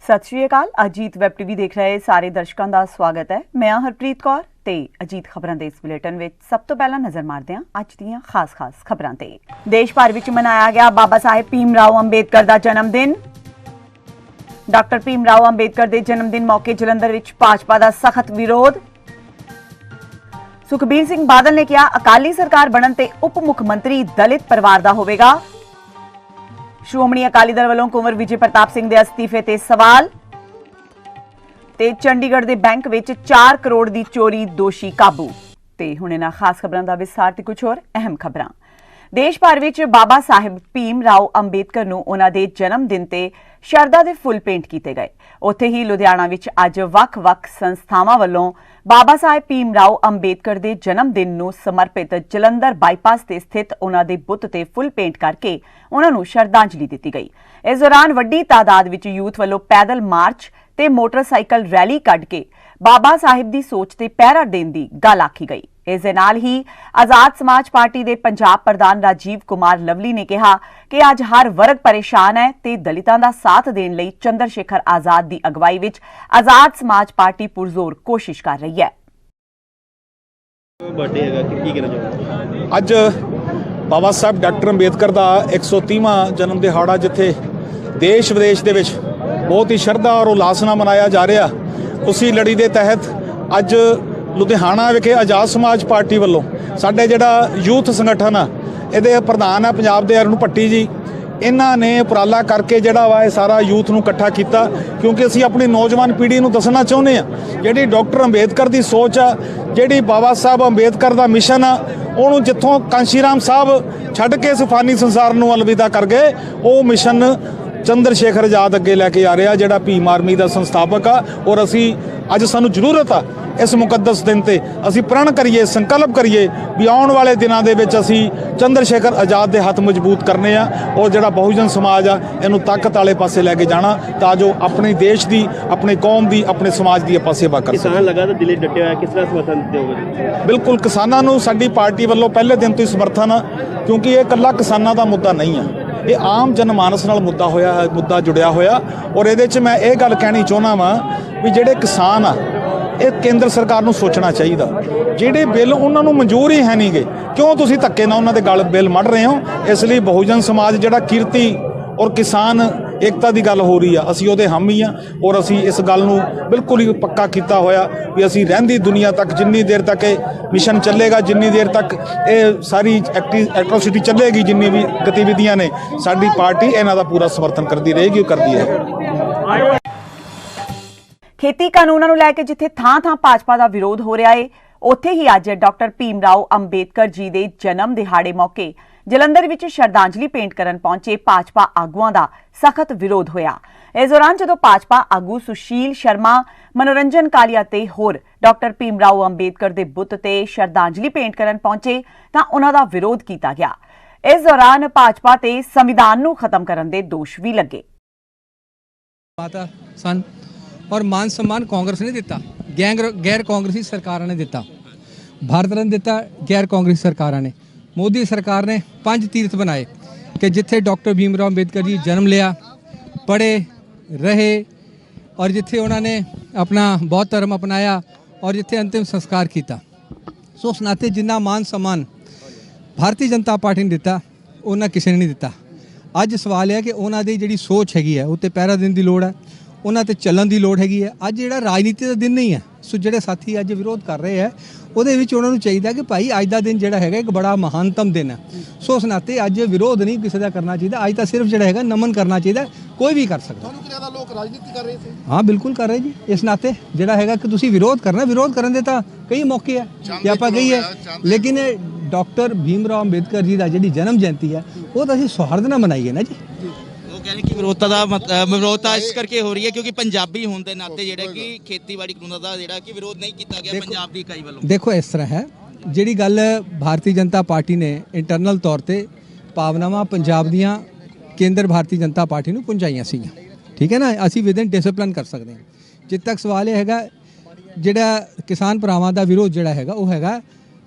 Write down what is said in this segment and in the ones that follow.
सत श्री अकाल। Ajit web TV देख रहे सारे दर्शकों का स्वागत है। मैं हरप्रीत कौर ते अजीत खबरां दे इस बुलेटिन विच सब तो पहला नज़र मारदे हां अज दीयां खास खबरां ते। देश भर विच मनाया गया बाबा साहेब भीमराव अंबेडकर दा जन्मदिन। डॉक्टर भीमराव अंबेडकर दे जन्मदिन मौके जलंधर विच भाजपा दा सख्त विरोध। सुखबीर सिंह बादल ने कहा अकाली सरकार बनन ते उप मुख्यमंत्री दलित परिवार दा होवेगा। श्रोमणी अकाली दल वालों कुंवर विजय प्रताप सिंह के अस्तीफे ते सवाल। ते चंडीगढ़ के बैंक विच 4 करोड़ की चोरी दोषी काबू। ते हुण इन्हां खास खबरां दा विस्तार ते कुछ होर अहम खबरां। देश भर विच बाबा साहेब भीमराव अंबेडकर नूं उन्हां दे जन्म दिन ते शरदा दे फुल पेंट कीते गए। उत्थे ही लुधियाना विच अज वख-वख संस्थावां वल्लों बाबा साहेब भीमराव अंबेडकर दे जन्म दिन नूं समर्पित जलंधर बाईपास ते स्थित उन्हां दे बुत ते फुल पेंट करके उन्हां नूं श्रद्धांजलि दित्ती गई। इस दौरान वड्डी तादाद विच यूथ वल्लों पैदल मार्च ते मोटरसाइकिल रैली कढ के बाबा साहिब दी सोच ते पहरा देण दी गल आखी गई। इस दे नाल ही आजाद समाज पार्टी दे पंजाब प्रधान राजीव कुमार लवली ने कहा कि अज हर वर्ग परेशान है ते दलितां दा साथ देण लई चंद्रशेखर आजाद दी अगवाई विच आजाद समाज पार्टी पुरजोर कोशिश कर रही है। अज बाबा साहब डॉक्टर अंबेडकर का 130वां जन्म दिहाड़ा जिथे देश विदेश दे विच बहुत ही श्रद्धा और उल्लास नाल मनाया जा रहा, उसी लड़ी के तहत अज लुधियाना विखे आजाद समाज पार्टी वालों साडे जिहड़ा यूथ संगठन आ इहदे प्रधान है पंजाब दे अरुण भट्टी जी, इन्हां ने उपराला करके जिहड़ा वा इह सारा यूथ नूं इकट्ठा कीता क्योंकि असीं अपनी नौजवान पीढ़ी नूं दसना चाहुंदे आ जिहड़ी डॉक्टर अंबेडकर दी सोच आ, जिहड़ी बाबा साहब अंबेडकर दा मिशन आ, उहनूं जिथों कांशी राम साहब छड्ड के सिफानी संसार नूं अलविदा कर गए, वो मिशन चंद्रशेखर आजाद अगे लैके आ रहा जिहड़ा भीम आर्मी का संस्थापक आ। और असी अज सानू जरूरत आ इस मुकद्दस दिन ते असी प्रण करिए, संकल्प करिए भी आने वाले दिनों के विच असी चंद्रशेखर आजाद के हाथ मजबूत करने आ और जिहड़ा बहुजन समाज आ इहनूं ताकत वाले पासे लैके जाना तां जो अपने देश की, अपने कौम की, अपने समाज की आपां सेवा कर सकें। किसान लगा तो दिले डटे होया, किस तरह समर्थन देओगे? बिल्कुल किसानों नूं साडी पार्टी वालों पहले दिन तो ही समर्थन आ क्योंकि ये कल्ला किसानों का मुद्दा नहीं है, ये आम जनमानस नाल मुद्दा जुड़िया होया। और ये मैं ये गल कहनी चाहना वा भी जिहड़े किसान आ ये केंद्र सरकार नूं सोचना चाहिए, जिहड़े बिल उन्होंने मंजूर ही है नहीं गे, क्यों तुसीं धक्के नाल उन्हां दे गल बिल मढ़ रहे हो। इसलिए बहुजन समाज जिहड़ा किरती और किसान एकता की गल हो रही है, असीं उहदे हामी आ और असीं इस गल नूं बिल्कुल ही पक्का किया होया भी असीं रहिंदी दुनिया तक जिन्नी देर तक ये मिशन चलेगा, जिन्नी देर तक ये सारी एट्रोसिटी चलेगी, जिन्नी भी गतिविधियां ने साडी पार्टी इन्हां दा पूरा समर्थन करती रहेगी, करती है। खेती कानूनां नूं लैके जिथे थां भाजपा का विरोध हो रहा है, उत्थे ही अज डॉक्टर भीमराव अंबेडकर जी के जन्म दिहाड़े मौके जलंधर विच श्रद्धांजलि भेंट करन पहुंचे भाजपा आगुआं दा सख्त विरोध होया। इस दौरान जदों भाजपा आगू सुशील शर्मा, मनोरंजन कालिया ते होर डॉक्टर भीमराव अंबेडकर दे बुत ते श्रद्धांजलि भेंट करन पहुंचे तां उन्हां दा विरोध कीता गया। इस दौरान भाजपा ते संविधान नूं खत्म करन दे दोष भी लगे। सन और मान सम्मान कांग्रेस ने दिता, गैर कांग्रेसी सरकारां ने दिता, भारत ने दिता, गैर कांग्रेसी सरकारां ने। मोदी सरकार ने 5 तीर्थ बनाए कि जिथे डॉक्टर भीमराव अंबेडकर जी जन्म लिया, पढ़े, रहे और जिथे उन्होंने अपना बौद्ध धर्म अपनाया और जिथे अंतिम संस्कार किया। सो उस नाते जिन्ना मान सम्मान भारतीय जनता पार्टी ने दिता उन्ना किसी ने नहीं दिता। अज सवाल है कि उन्हों की जी सोच हैगी है उत्ते पहरा देने की लोड़ है, उन्होंने चलन की लोड़ हैगी है। अज जो राजनीति का दिन नहीं है, सो जोड़े साथी अज विरोध कर रहे हैं उन्होंने चाहिए कि भाई अज का दिन जोड़ा है एक बड़ा महानतम दिन है। सो उस नाते अज विरोध नहीं किसी का करना चाहिए, अज तो सिर्फ जोड़ा है नमन करना चाहिए, कोई भी कर सकता। लोग राजनीति कर रहे थे, हाँ बिल्कुल कर रहे जी। इस नाते जोड़ा है कि तुसीं विरोध करना, विरोध करने के तो कई मौके है कि आप गई है, लेकिन डॉक्टर भीमराव अंबेडकर जी की जी जन्म जयंती है वो तो असीं सौहार्द नाल मनाईए ना जी। कहने की विरोधता इस करके हो रही है क्योंकि पंजाबी होने के नाते जिहड़ा कि खेतीबाड़ी कानूनां दा जिहड़ा कि विरोध नहीं किया गया पंजाब दी इकाई वालों। देखो इस तरह है जिहड़ी गल भारतीय जनता पार्टी ने इंटरनल तौर पर भावनावां पंजाब दियां केंद्र भारतीय जनता पार्टी नूं पहुंचाईयां सीगीआं, ठीक है ना, असीं विद इन डिसिपलिन कर सकते हैं। जित तक सवाल यह हैगा जिहड़ा किसान भरावां दा विरोध जिहड़ा हैगा वो हैगा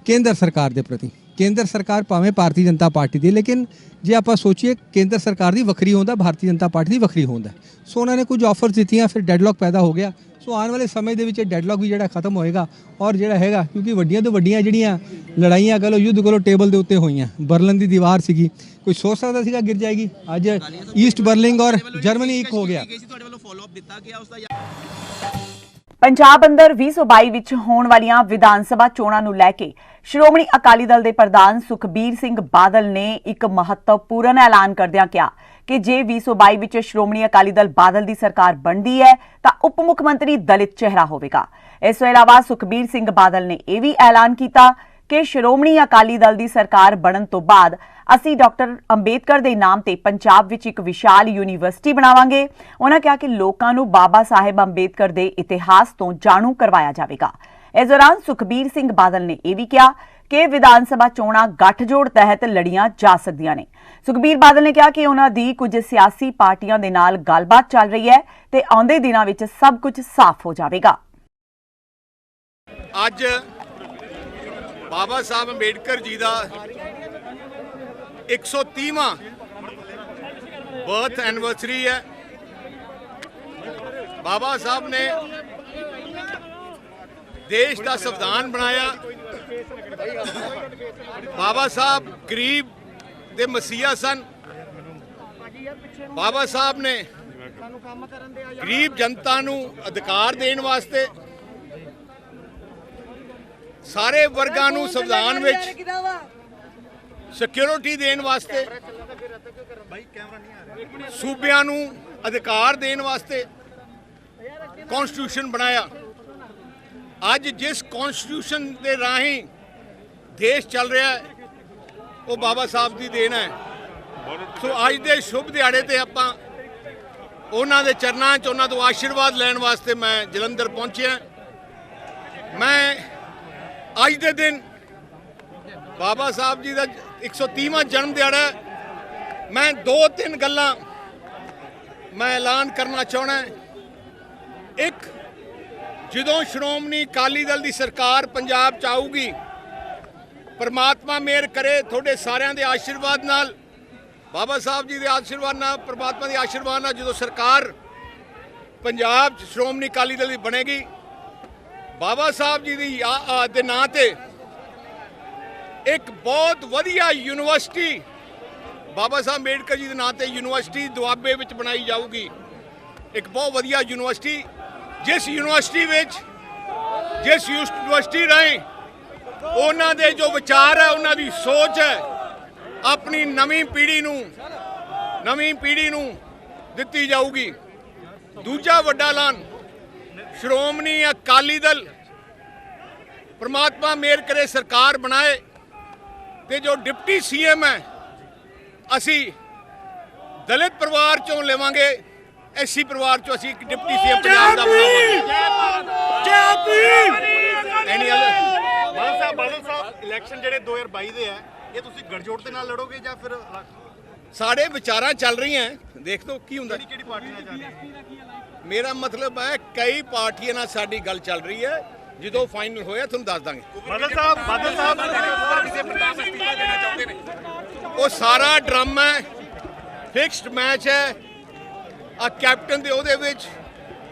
केंद्र सरकार के प्रति ਕੇਂਦਰ ਸਰਕਾਰ ਭਾਵੇਂ ਭਾਰਤੀ ਜਨਤਾ ਪਾਰਟੀ ਦੀ, ਲੇਕਿਨ ਜੇ ਆਪਾਂ ਸੋਚੀਏ ਕੇਂਦਰ ਸਰਕਾਰ ਦੀ ਵੱਖਰੀ ਹੁੰਦਾ, ਭਾਰਤੀ ਜਨਤਾ ਪਾਰਟੀ ਦੀ ਵੱਖਰੀ ਹੁੰਦਾ। ਸੋ ਉਹਨਾਂ ਨੇ ਕੁਝ ਆਫਰਸ ਦਿੱਤੀਆਂ, ਫਿਰ ਡੈਡਲੌਕ ਪੈਦਾ ਹੋ ਗਿਆ। ਸੋ ਆਉਣ ਵਾਲੇ ਸਮੇਂ ਦੇ ਵਿੱਚ ਇਹ ਡੈਡਲੌਕ ਵੀ ਜਿਹੜਾ ਖਤਮ ਹੋਏਗਾ ਔਰ ਜਿਹੜਾ ਹੈਗਾ, ਕਿਉਂਕਿ ਵੱਡੀਆਂ ਤੋਂ ਵੱਡੀਆਂ ਜਿਹੜੀਆਂ ਲੜਾਈਆਂ ਕਹ ਲਓ, ਯੁੱਧ ਕਹ ਲਓ, ਟੇਬਲ ਦੇ ਉੱਤੇ ਹੋਈਆਂ। ਬਰਲਿਨ ਦੀ ਦੀਵਾਰ ਸੀਗੀ, ਕੋਈ ਸੋਚ ਸਕਦਾ ਸੀਗਾ ਗਿਰ ਜਾਏਗੀ? ਅੱਜ ਈਸਟ ਬਰਲਿਨ ਔਰ ਜਰਮਨੀ ਇੱਕ ਹੋ ਗਿਆ। ਤੁਹਾਡੇ ਵੱਲੋਂ ਫਾਲੋ ਅਪ ਦਿੱਤਾ ਗਿਆ ਉਸ ਦਾ? ਪੰਜਾਬ ਅੰਦਰ 2022 ਵਿੱਚ ਹੋਣ ਵਾਲੀਆਂ ਵਿਧਾਨ ਸਭਾ ਚੋਣਾਂ ਨੂੰ ਲੈ ਕੇ ਸ਼੍ਰੋਮਣੀ ਅਕਾਲੀ ਦਲ ਦੇ ਪ੍ਰਧਾਨ ਸੁਖਬੀਰ ਸਿੰਘ ਬਾਦਲ ਨੇ ਇੱਕ ਮਹੱਤਵਪੂਰਨ ਐਲਾਨ ਕਰਦਿਆਂ ਕਿਹਾ ਕਿ ਜੇ 2022 ਵਿੱਚ ਸ਼੍ਰੋਮਣੀ ਅਕਾਲੀ ਦਲ ਬਾਦਲ ਦੀ ਸਰਕਾਰ ਬਣਦੀ ਹੈ ਤਾਂ ਉਪ ਮੁੱਖ ਮੰਤਰੀ ਦਲਿਤ ਚਿਹਰਾ ਹੋਵੇਗਾ। ਇਸ ਤੋਂ ਇਲਾਵਾ ਸੁਖਬੀਰ ਸਿੰਘ ਬਾਦਲ ਨੇ ਇਹ ਵੀ ਐਲਾਨ ਕੀਤਾ ਕਿ ਸ਼੍ਰੋਮਣੀ ਅਕਾਲੀ ਦਲ ਦੀ ਸਰਕਾਰ ਬਣਨ ਤੋਂ ਬਾਅਦ ਅਸੀਂ ਡਾਕਟਰ ਅੰਬੇਦਕਰ ਦੇ ਨਾਮ ਤੇ ਪੰਜਾਬ ਵਿੱਚ ਇੱਕ ਵਿਸ਼ਾਲ ਯੂਨੀਵਰਸਿਟੀ ਬਣਾਵਾਂਗੇ। ਉਹਨਾਂ ਕਿਹਾ ਕਿ ਲੋਕਾਂ ਨੂੰ ਬਾਬਾ ਸਾਹਿਬ ਅੰਬੇਦਕਰ ਦੇ ਇਤਿਹਾਸ ਤੋਂ ਜਾਣੂ ਕਰਵਾਇਆ ਜਾਵੇਗਾ। ਇਸ ਦੌਰਾਨ ਸੁਖਬੀਰ ਸਿੰਘ ਬਾਦਲ ਨੇ ਇਹ ਵੀ ਕਿਹਾ ਕਿ ਵਿਧਾਨ ਸਭਾ ਚੋਣਾਂ ਗੱਠਜੋੜ ਤਹਿਤ ਲੜੀਆਂ ਜਾ ਸਕਦੀਆਂ ਨੇ। ਸੁਖਬੀਰ ਬਾਦਲ ਨੇ ਕਿਹਾ ਕਿ ਉਹਨਾਂ ਦੀ ਕੁਝ ਸਿਆਸੀ ਪਾਰਟੀਆਂ ਦੇ ਨਾਲ ਗੱਲਬਾਤ ਚੱਲ ਰਹੀ ਹੈ ਤੇ ਆਉਂਦੇ ਦਿਨਾਂ ਵਿੱਚ ਸਭ ਕੁਝ ਸਾਫ਼ ਹੋ ਜਾਵੇਗਾ। ਅੱਜ ਬਾਬਾ ਸਾਹਿਬ ਅੰਬੇਡਕਰ ਜੀ ਦਾ 130ਵਾਂ ਬਰਥ ਐਨਵਰਸਰੀ ਹੈ। ਬਾਬਾ ਸਾਹਿਬ ਨੇ ਦੇਸ਼ ਦਾ ਸੰਵਿਧਾਨ ਬਣਾਇਆ। ਬਾਬਾ ਸਾਹਿਬ ਗਰੀਬ ਦੇ ਮਸੀਹਾ ਸਨ। ਬਾਬਾ ਸਾਹਿਬ ਨੇ ਗਰੀਬ ਜਨਤਾ ਨੂੰ ਅਧਿਕਾਰ ਦੇਣ ਵਾਸਤੇ, ਸਾਰੇ ਵਰਗਾਂ ਨੂੰ ਸੰਵਿਧਾਨ ਵਿੱਚ ਸਿਕਿਉਰਿਟੀ ਦੇਣ ਵਾਸਤੇ, ਸੂਬਿਆਂ ਨੂੰ ਅਧਿਕਾਰ ਦੇਣ ਵਾਸਤੇ ਕਨਸਟੀਟਿਊਸ਼ਨ ਬਣਾਇਆ। ਅੱਜ ਜਿਸ ਕਨਸਟੀਟਿਊਸ਼ਨ ਦੇ ਰਾਹੀਂ ਦੇਸ਼ ਚੱਲ ਰਿਹਾ ਹੈ ਉਹ ਬਾਬਾ ਸਾਹਿਬ ਦੀ ਦੇਣ ਹੈ। ਸੋ ਅੱਜ ਦੇ ਸ਼ੁਭ ਦਿਹਾੜੇ ਤੇ ਆਪਾਂ ਉਹਨਾਂ ਦੇ ਚਰਨਾਂ 'ਚ ਉਹਨਾਂ ਤੋਂ ਆਸ਼ੀਰਵਾਦ ਲੈਣ ਵਾਸਤੇ ਮੈਂ ਜਲੰਧਰ ਪਹੁੰਚਿਆ। ਮੈਂ ਅੱਜ ਦੇ ਦਿਨ ਬਾਬਾ ਸਾਹਿਬ ਜੀ ਦਾ 130ਵਾਂ ਜਨਮ ਦਿਹਾੜਾ, ਮੈਂ 2-3 ਗੱਲਾਂ ਮੈਂ ਐਲਾਨ ਕਰਨਾ ਚਾਹੁੰਦਾ। ਇੱਕ, ਜਦੋਂ ਸ਼੍ਰੋਮਣੀ ਅਕਾਲੀ ਦਲ ਦੀ ਸਰਕਾਰ ਪੰਜਾਬ 'ਚ ਆਊਗੀ, ਪਰਮਾਤਮਾ ਮਿਹਰ ਕਰੇ ਤੁਹਾਡੇ ਸਾਰਿਆਂ ਦੇ ਆਸ਼ੀਰਵਾਦ ਨਾਲ, ਬਾਬਾ ਸਾਹਿਬ ਜੀ ਦੇ ਆਸ਼ੀਰਵਾਦ ਨਾਲ, ਪਰਮਾਤਮਾ ਦੇ ਆਸ਼ੀਰਵਾਦ ਨਾਲ ਜਦੋਂ ਸਰਕਾਰ ਪੰਜਾਬ 'ਚ ਸ਼੍ਰੋਮਣੀ ਅਕਾਲੀ ਦਲ ਦੀ ਬਣੇਗੀ, ਬਾਬਾ ਸਾਹਿਬ ਜੀ ਦੇ ਨਾਂ ਤੇ ਇੱਕ ਬਹੁਤ ਵਧੀਆ ਯੂਨੀਵਰਸਿਟੀ, ਬਾਬਾ ਸਾਹਿਬ ਅੰਬੇਡਕਰ ਜੀ ਦੇ ਨਾਂ ਤੇ ਯੂਨੀਵਰਸਿਟੀ ਦੁਆਬੇ ਵਿੱਚ ਬਣਾਈ ਜਾਊਗੀ। ਇੱਕ ਬਹੁਤ ਵਧੀਆ ਯੂਨੀਵਰਸਿਟੀ, ਜਿਸ ਯੂਨੀਵਰਸਿਟੀ ਰਾਹੀਂ ਉਹਨਾਂ ਦੇ ਜੋ ਵਿਚਾਰ ਹੈ, ਉਹਨਾਂ ਦੀ ਸੋਚ ਹੈ, ਆਪਣੀ ਨਵੀਂ ਪੀੜ੍ਹੀ ਨੂੰ ਦਿੱਤੀ ਜਾਊਗੀ। ਦੂਜਾ ਵੱਡਾ ਐਲਾਨ, ਸ਼੍ਰੋਮਣੀ ਅਕਾਲੀ ਦਲ ਪਰਮਾਤਮਾ ਮਿਹਰ ਕਰੇ ਸਰਕਾਰ ਬਣਾਏ ਤੇ ਜੋ ਡਿਪਟੀ ਸੀਐਮ ਹੈ ਅਸੀਂ ਦਲਿਤ ਪਰਿਵਾਰ ਚੋਂ ਲਵਾਂਗੇ, ਐਸਸੀ ਪਰਿਵਾਰ ਚੋਂ ਅਸੀਂ ਇੱਕ ਡਿਪਟੀ ਸੀਐਮ ਪੰਜਾਬ ਦਾ ਬਣਾਵਾਂਗੇ। ਬਾਦਲ ਸਾਹਿਬ ਇਲੈਕਸ਼ਨ ਜਿਹੜੇ 2022 ਦੇ ਆ, ਇਹ ਤੁਸੀਂ ਗਠਜੋੜ ਦੇ ਨਾਲ ਲੜੋਗੇ ਜਾਂ ਫਿਰ ਸਾਡੇ ਵਿਚਾਰਾਂ ਚੱਲ ਰਹੀਆਂ, ਦੇਖ ਲਓ ਕੀ ਹੁੰਦਾ। ਕਿਹੜੀ ਪਾਰਟੀ ਨਾਲ ਚੱਲ ਰਹੀ ਹੈ? ਮੇਰਾ ਮਤਲਬ ਹੈ ਕਈ ਪਾਰਟੀਆਂ ਨਾਲ ਸਾਡੀ ਗੱਲ ਚੱਲ ਰਹੀ ਹੈ, ਜਦੋਂ ਫਾਈਨਲ ਹੋਇਆ ਤੁਹਾਨੂੰ ਦੱਸ ਦਾਂਗੇ। ਬਾਦਲ ਸਾਹਿਬ ਉਹ ਸਾਰਾ ਡਰਾਮਾ ਹੈ, ਫਿਕਸਡ ਮੈਚ ਹੈ। ਆ ਕੈਪਟਨ ਦੇ ਉਹਦੇ ਵਿੱਚ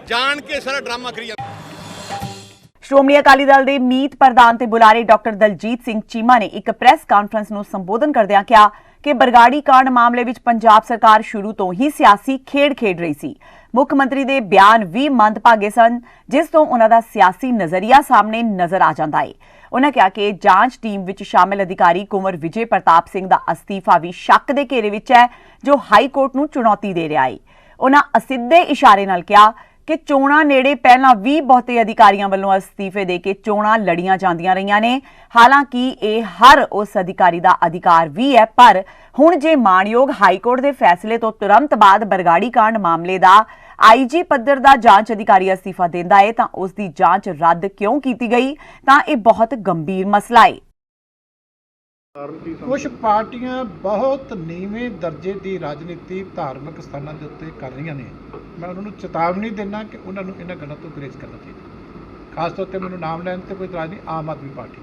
ਜਾਣ ਕੇ ਸਾਰਾ ਡਰਾਮਾ ਕਰੀ ਜਾਂਦਾ। ਸ਼੍ਰੋਮਣੀ ਅਕਾਲੀ ਦਲ ਦੇ ਮੀਤ ਪ੍ਰਧਾਨ ਤੇ ਬੁਲਾਰੇ ਡਾਕਟਰ ਦਲਜੀਤ ਸਿੰਘ ਚੀਮਾ ਨੇ ਇੱਕ ਪ੍ਰੈਸ ਕਾਨਫਰੰਸ ਨੂੰ ਸੰਬੋਧਨ ਕਰਦਿਆਂ ਕਿਹਾ ਕਿ ਬਰਗਾੜੀ ਕਾਂਡ ਮਾਮਲੇ ਵਿੱਚ ਪੰਜਾਬ ਸਰਕਾਰ ਸ਼ੁਰੂ ਤੋਂ ਹੀ ਸਿਆਸੀ ਖੇਡ ਰਹੀ ਸੀ। ਮੁੱਖ ਮੰਤਰੀ ਦੇ ਬਿਆਨ ਵੀ ਮੰਦਭਾਗੇ ਸਨ, ਜਿਸ ਤੋਂ ਉਹਨਾਂ ਦਾ ਸਿਆਸੀ ਨਜ਼ਰੀਆ ਸਾਹਮਣੇ ਨਜ਼ਰ ਆ ਜਾਂਦਾ ਹੈ। ਉਹਨਾਂ ਕਿਹਾ ਕਿ ਜਾਂਚ ਟੀਮ ਵਿੱਚ ਸ਼ਾਮਲ ਅਧਿਕਾਰੀ ਕੁੰਵਰ ਵਿਜੇ ਪ੍ਰਤਾਪ ਸਿੰਘ ਦਾ ਅਸਤੀਫਾ ਵੀ ਸ਼ੱਕ ਦੇ ਘੇਰੇ ਵਿੱਚ ਹੈ, ਜੋ ਹਾਈ ਕੋਰਟ ਨੂੰ ਚੁਣੌਤੀ ਦੇ ਰਿਹਾ ਹੈ। ਉਹਨਾਂ ਅਸਿੱਧੇ ਇਸ਼ਾਰੇ ਨਾਲ ਕਿਹਾ ਕਿ ਚੋਣਾਂ ਨੇੜੇ ਪਹਿਲਾਂ ਵੀ ਬਹੁਤੇ ਅਧਿਕਾਰੀਆਂ ਵੱਲੋਂ ਅਸਤੀਫੇ ਦੇ ਕੇ ਚੋਣਾਂ ਲੜੀਆਂ ਜਾਂਦੀਆਂ ਰਹੀਆਂ ਨੇ। ਹਾਲਾਂਕਿ ਇਹ ਹਰ ਉਸ ਅਧਿਕਾਰੀ ਦਾ ਅਧਿਕਾਰ ਵੀ ਹੈ, ਪਰ ਹੁਣ ਜੇ ਮਾਣਯੋਗ ਹਾਈ ਕੋਰਟ ਦੇ ਫੈਸਲੇ ਤੋਂ ਤੁਰੰਤ ਬਾਅਦ ਬਰਗਾੜੀ ਕਾਂਡ ਮਾਮਲੇ ਦਾ ਆਈਜੀ ਪੱਧਰ ਦਾ ਜਾਂਚ ਅਧਿਕਾਰੀ ਅਸਤੀਫਾ ਦਿੰਦਾ ਹੈ ਤਾਂ ਉਸ ਦੀ ਜਾਂਚ ਰੱਦ ਕਿਉਂ ਕੀਤੀ ਗਈ, ਤਾਂ ਇਹ ਬਹੁਤ ਗੰਭੀਰ ਮਸਲਾ ਹੈ। ਕੁਝ ਪਾਰਟੀਆਂ ਬਹੁਤ ਨੀਵੇਂ ਦਰਜੇ ਦੀ ਰਾਜਨੀਤੀ ਧਾਰਮਿਕ ਸਥਾਨਾਂ ਦੇ ਉੱਤੇ ਕਰ ਰਹੀਆਂ ਨੇ। ਮੈਂ ਉਹਨਾਂ ਨੂੰ ਚੇਤਾਵਨੀ ਦਿੰਦਾ ਕਿ ਉਹਨਾਂ ਨੂੰ ਇਹਨਾਂ ਗੱਲਾਂ ਤੋਂ ਗੁਰੇਜ਼ ਕਰਨਾ ਚਾਹੀਦਾ। ਖਾਸ ਤੌਰ ਤੇ ਮੈਨੂੰ ਨਾਮ ਲੈਣ ਤੇ ਕੋਈ ਇਤਰਾਜ਼ ਨਹੀਂ, ਆਮ ਆਦਮੀ ਪਾਰਟੀ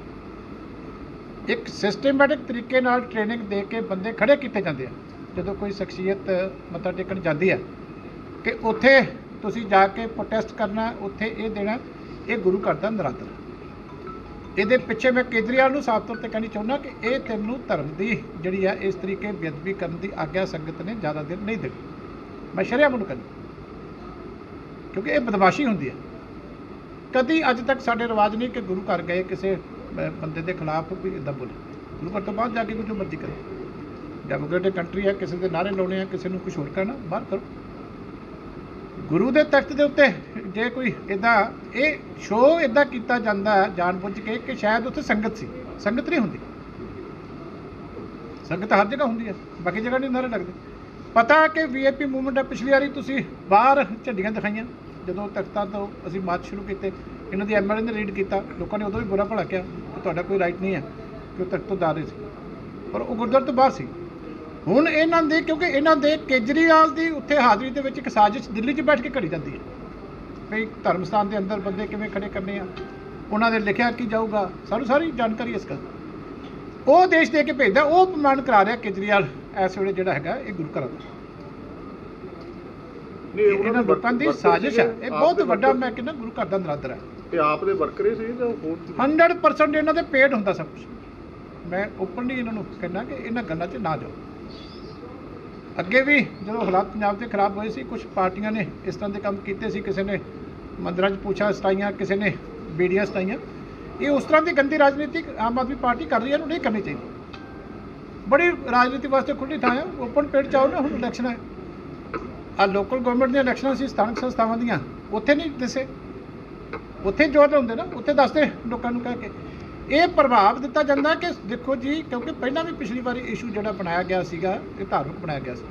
ਇੱਕ ਸਿਸਟਮੈਟਿਕ ਤਰੀਕੇ ਨਾਲ ਟ੍ਰੇਨਿੰਗ ਦੇ ਕੇ ਬੰਦੇ ਖੜੇ ਕੀਤੇ ਜਾਂਦੇ ਆ। ਜਦੋਂ ਕੋਈ ਸ਼ਖਸੀਅਤ ਮੱਥਾ ਟੇਕਣ ਜਾਂਦੀ ਹੈ ਕਿ ਉੱਥੇ ਤੁਸੀਂ ਜਾ ਕੇ ਪ੍ਰੋਟੈਸਟ ਕਰਨਾ, ਉੱਥੇ ਇਹ ਦੇਣਾ, ਇਹ ਗੁਰੂ ਘਰ ਦਾ ਨਰਾਦਰ। ਇਹਦੇ ਪਿੱਛੇ ਮੈਂ ਕੇਜਰੀਵਾਲ ਨੂੰ ਸਾਫ਼ ਤੌਰ ਤੇ ਕਹਿਣੀ ਚਾਹੁੰਦਾ ਕਿ ਇਹ ਤੈਨੂੰ ਧਰਮ ਦੀ ਜਿਹੜੀ ਆ ਇਸ ਤਰੀਕੇ ਬੇਅਦਬੀ ਕਰਨ ਦੀ ਆਗਿਆ ਸੰਗਤ ਨੇ ਜ਼ਿਆਦਾ ਦਿਨ ਨਹੀਂ ਦਿੱਤੀ। ਮੈਂ ਸ਼ਰੇਆਮ ਨੂੰ ਕਹਿੰਦਾ ਕਿਉਂਕਿ ਇਹ ਬਦਮਾਸ਼ੀ ਹੁੰਦੀ ਹੈ। ਕਦੀ ਅੱਜ ਤੱਕ ਸਾਡੇ ਰਿਵਾਜ ਨਹੀਂ ਕਿ ਗੁਰੂ ਘਰ ਗਏ ਕਿਸੇ ਬੰਦੇ ਦੇ ਖਿਲਾਫ ਵੀ ਇੱਦਾਂ ਬੋਲੇ। ਗੁਰੂ ਘਰ ਤੋਂ ਬਾਅਦ ਜਾ ਕੇ ਕੁਝ ਮਰਜ਼ੀ ਕਰੇ। ਡੈਮੋਕ੍ਰੇਟਿਕ ਕੰਟਰੀ ਹੈ, ਕਿਸੇ ਦੇ ਨਾਅਰੇ ਲਾਉਣੇ ਆ, ਕਿਸੇ ਨੂੰ ਕੁਛ ਹੋਰ ਕਰਨਾ, ਬਾਹਰ ਕਰੋ। ਗੁਰੂ ਦੇ ਤਖਤ ਦੇ ਉੱਤੇ ਜੇ ਕੋਈ ਇੱਦਾਂ ਇਹ ਸ਼ੋਅ ਇੱਦਾਂ ਕੀਤਾ ਜਾਂਦਾ ਜਾਣਬੁੱਝ ਕੇ ਕਿ ਸ਼ਾਇਦ ਉੱਥੇ ਸੰਗਤ ਸੀ, ਸੰਗਤ ਨਹੀਂ ਹੁੰਦੀ। ਸੰਗਤ ਹਰ ਜਗ੍ਹਾ ਹੁੰਦੀ ਹੈ, ਬਾਕੀ ਜਗ੍ਹਾ ਨਹੀਂ ਨਾਅਰੇ ਲੱਗਦੇ। ਪਤਾ ਕਿ ਵੀਆਈਪੀ ਮੂਵਮੈਂਟ ਹੈ। ਪਿਛਲੀ ਵਾਰੀ ਤੁਸੀਂ ਬਾਹਰ ਝੰਡੀਆਂ ਦਿਖਾਈਆਂ ਜਦੋਂ ਤਖਤਾਂ ਤੋਂ ਅਸੀਂ ਮਾਰਚ ਸ਼ੁਰੂ ਕੀਤੇ, ਇਹਨਾਂ ਦੀ ਐਮਐਲਏ ਨੇ ਰੀਡ ਕੀਤਾ, ਲੋਕਾਂ ਨੇ ਉਦੋਂ ਵੀ ਬੁਰਾ ਭਲਾ ਕਿਹਾ ਕਿ ਤੁਹਾਡਾ ਕੋਈ ਰਾਈਟ ਨਹੀਂ ਹੈ ਕਿ ਉਹ ਤਖਤ ਤੋਂ ਜਾ ਰਹੇ ਸੀ, ਪਰ ਉਹ ਗੁਰਦੁਆਰੇ ਤੋਂ ਬਾਹਰ ਸੀ। ਹੁਣ ਇਹਨਾਂ ਦੇ ਕਿਉਂਕਿ ਇਹਨਾਂ ਦੇ ਕੇਜਰੀਵਾਲ ਦੀ ਉੱਥੇ ਹਾਜ਼ਰੀ ਦੇ ਵਿੱਚ ਇੱਕ ਸਾਜ਼ਿਸ਼ ਦਿੱਲੀ 'ਚ ਬੈਠ ਕੇ ਘੜੀ ਜਾਂਦੀ ਹੈ ਵੀ ਧਰਮ ਸਥਾਨ ਦੇ ਅੰਦਰ ਬੰਦੇ ਕਿਵੇਂ ਖੜੇ ਕਰਨੇ ਆ, ਉਹਨਾਂ ਦੇ ਲਿਖਿਆ ਕੀ ਜਾਊਗਾ, ਸਾਨੂੰ ਸਾਰੀ ਜਾਣਕਾਰੀ ਇਸ ਗੱਲ ਉਹ ਦੇਸ਼ ਦੇ ਕੇ ਭੇਜਦਾ। ਉਹ ਅਪਮਾਨ ਕਰਾ ਰਿਹਾ ਕੇਜਰੀਵਾਲ ਇਸ ਵੇਲੇ ਜਿਹੜਾ ਹੈਗਾ ਇਹ ਗੁਰੂ ਘਰਾਂ ਦਾ। ਇਹਨਾਂ ਲੋਕਾਂ ਦੀ ਸਾਜ਼ਿਸ਼ ਹੈ, ਇਹ ਬਹੁਤ ਵੱਡਾ ਮੈਂ ਕਹਿੰਦਾ ਗੁਰੂ ਘਰ ਦਾ ਨਰਾਦਰ ਹੈ। ਤੇ ਆਪ ਦੇ ਵਰਕਰ ਸੀ ਜਾਂ ਹੋਰ 100% ਇਹਨਾਂ ਦੇ ਪੇਡ ਹੁੰਦਾ ਸਭ ਕੁਝ। ਮੈਂ ਓਪਨਲੀ ਇਹਨਾਂ ਨੂੰ ਕਹਿੰਦਾ ਕਿ ਇਹਨਾਂ ਗੱਲਾਂ 'ਚ ਨਾ ਜਾਓ। ਅੱਗੇ ਵੀ ਜਦੋਂ ਹਾਲਾਤ ਪੰਜਾਬ ਦੇ ਖਰਾਬ ਹੋਏ ਸੀ, ਕੁਝ ਪਾਰਟੀਆਂ ਨੇ ਇਸ ਤਰ੍ਹਾਂ ਦੇ ਕੰਮ ਕੀਤੇ ਸੀ। ਕਿਸੇ ਨੇ ਮੰਦਰਾਂ 'ਚ ਪੁੱਛਾਂ ਸਟਾਈਆਂ, ਕਿਸੇ ਨੇ ਬੀੜੀਆਂ ਸਟਾਈਆਂ। ਇਹ ਉਸ ਤਰ੍ਹਾਂ ਦੀ ਗੰਦੀ ਰਾਜਨੀਤੀ ਆਮ ਆਦਮੀ ਪਾਰਟੀ ਕਰ ਰਹੀ ਹੈ, ਇਹਨੂੰ ਨਹੀਂ ਕਰਨੀ ਚਾਹੀਦੀ। ਬੜੀ ਰਾਜਨੀਤੀ ਵਾਸਤੇ ਖੁੱਲ੍ਹੀ ਥਾਂ ਹੈ, ਓਪਨ ਪੇਡ ਚਾਹੋ ਨਾ। ਹੁਣ ਇਲੈਕਸ਼ਨ ਹੈ, ਆ ਲੋਕਲ ਗਵਰਨਮੈਂਟ ਦੀਆਂ ਇਲੈਕਸ਼ਨਾਂ ਸੀ, ਸਥਾਨਕ ਸੰਸਥਾਵਾਂ ਦੀਆਂ, ਉੱਥੇ ਨਹੀਂ ਦੱਸੇ, ਉੱਥੇ ਜੋ ਹੁੰਦੇ ਨਾ ਉੱਥੇ ਦੱਸਦੇ ਲੋਕਾਂ ਨੂੰ ਕਹਿ ਕੇ। ਇਹ ਪ੍ਰਭਾਵ ਦਿੱਤਾ ਜਾਂਦਾ ਕਿ ਦੇਖੋ ਜੀ, ਕਿਉਂਕਿ ਪਹਿਲਾਂ ਵੀ ਪਿਛਲੀ ਵਾਰੀ ਇਸ਼ੂ ਜਿਹੜਾ ਬਣਾਇਆ ਗਿਆ ਸੀਗਾ ਇਹ ਧਾਰਮਿਕ ਬਣਾਇਆ ਗਿਆ ਸੀ।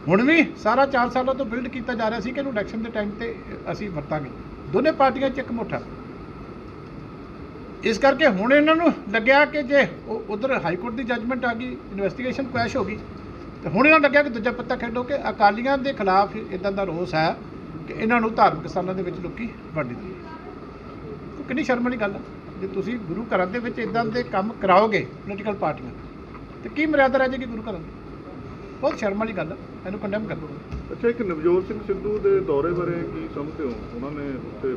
ਹੁਣ ਵੀ ਸਾਰਾ 4 ਸਾਲਾਂ ਤੋਂ ਬਿਲਡ ਕੀਤਾ ਜਾ ਰਿਹਾ ਸੀ ਕਿ ਇਹਨੂੰ ਇਲੈਕਸ਼ਨ ਦੇ ਟਾਈਮ ਤੇ ਅਸੀਂ ਵਰਤਾਂਗੇ। ਦੋਨੇ ਪਾਰਟੀਆਂ 'ਚ ਇੱਕ ਮੁੱਠਾ। ਇਸ ਕਰਕੇ ਹੁਣ ਇਹਨਾਂ ਨੂੰ ਲੱਗਿਆ ਕਿ ਜੇ ਉਧਰ ਹਾਈ ਕੋਰਟ ਦੀ ਜੱਜਮੈਂਟ ਆ ਗਈ, ਇਨਵੈਸਟੀਗੇਸ਼ਨ ਕੁਐਸ਼ ਹੋ ਗਈ, ਤੇ ਹੁਣ ਇਹਨਾਂ ਨੂੰ ਲੱਗਿਆ ਕਿ ਦੂਜਾ ਪੱਤਾ ਖੇਡੋ ਕਿ ਅਕਾਲੀਆਂ ਦੇ ਖਿਲਾਫ ਇਦਾਂ ਦਾ ਰੋਸ ਹੈ ਕਿ ਇਹਨਾਂ ਨੂੰ ਧਾਰਮਿਕ ਸਥਾਨਾਂ ਦੇ ਵਿੱਚ ਲੋਕੀ ਵੰਡ ਦਿੰਦੇ। ਕਿੰਨੀ ਸ਼ਰਮ ਵਾਲੀ ਗੱਲ ਹੈ ਜੇ ਤੁਸੀਂ ਗੁਰੂ ਘਰਾਂ ਦੇ ਵਿੱਚ ਇਦਾਂ ਦੇ ਕੰਮ ਕਰਾਓਗੇ ਪੋਲੀਟੀਕਲ ਪਾਰਟੀਆਂ, ਤੇ ਕੀ ਮਰਿਆਦਾ ਰਹਿ ਜਾਏਗੀ ਗੁਰੂ ਘਰਾਂ ਦੀ? ਬਹੁਤ ਸ਼ਰਮ ਵਾਲੀ ਗੱਲ ਹੈ, ਇਹਨੂੰ ਕੰਡੈਮ ਕਰੋ। ਅੱਛਾ, ਇੱਕ ਨਵਜੋਤ ਸਿੰਘ ਸਿੱਧੂ ਦੇ ਦੌਰੇ ਬਾਰੇ ਕੀ ਸਮਝਦੇ ਹੋ? ਉਹਨਾਂ ਨੇ ਉੱਥੇ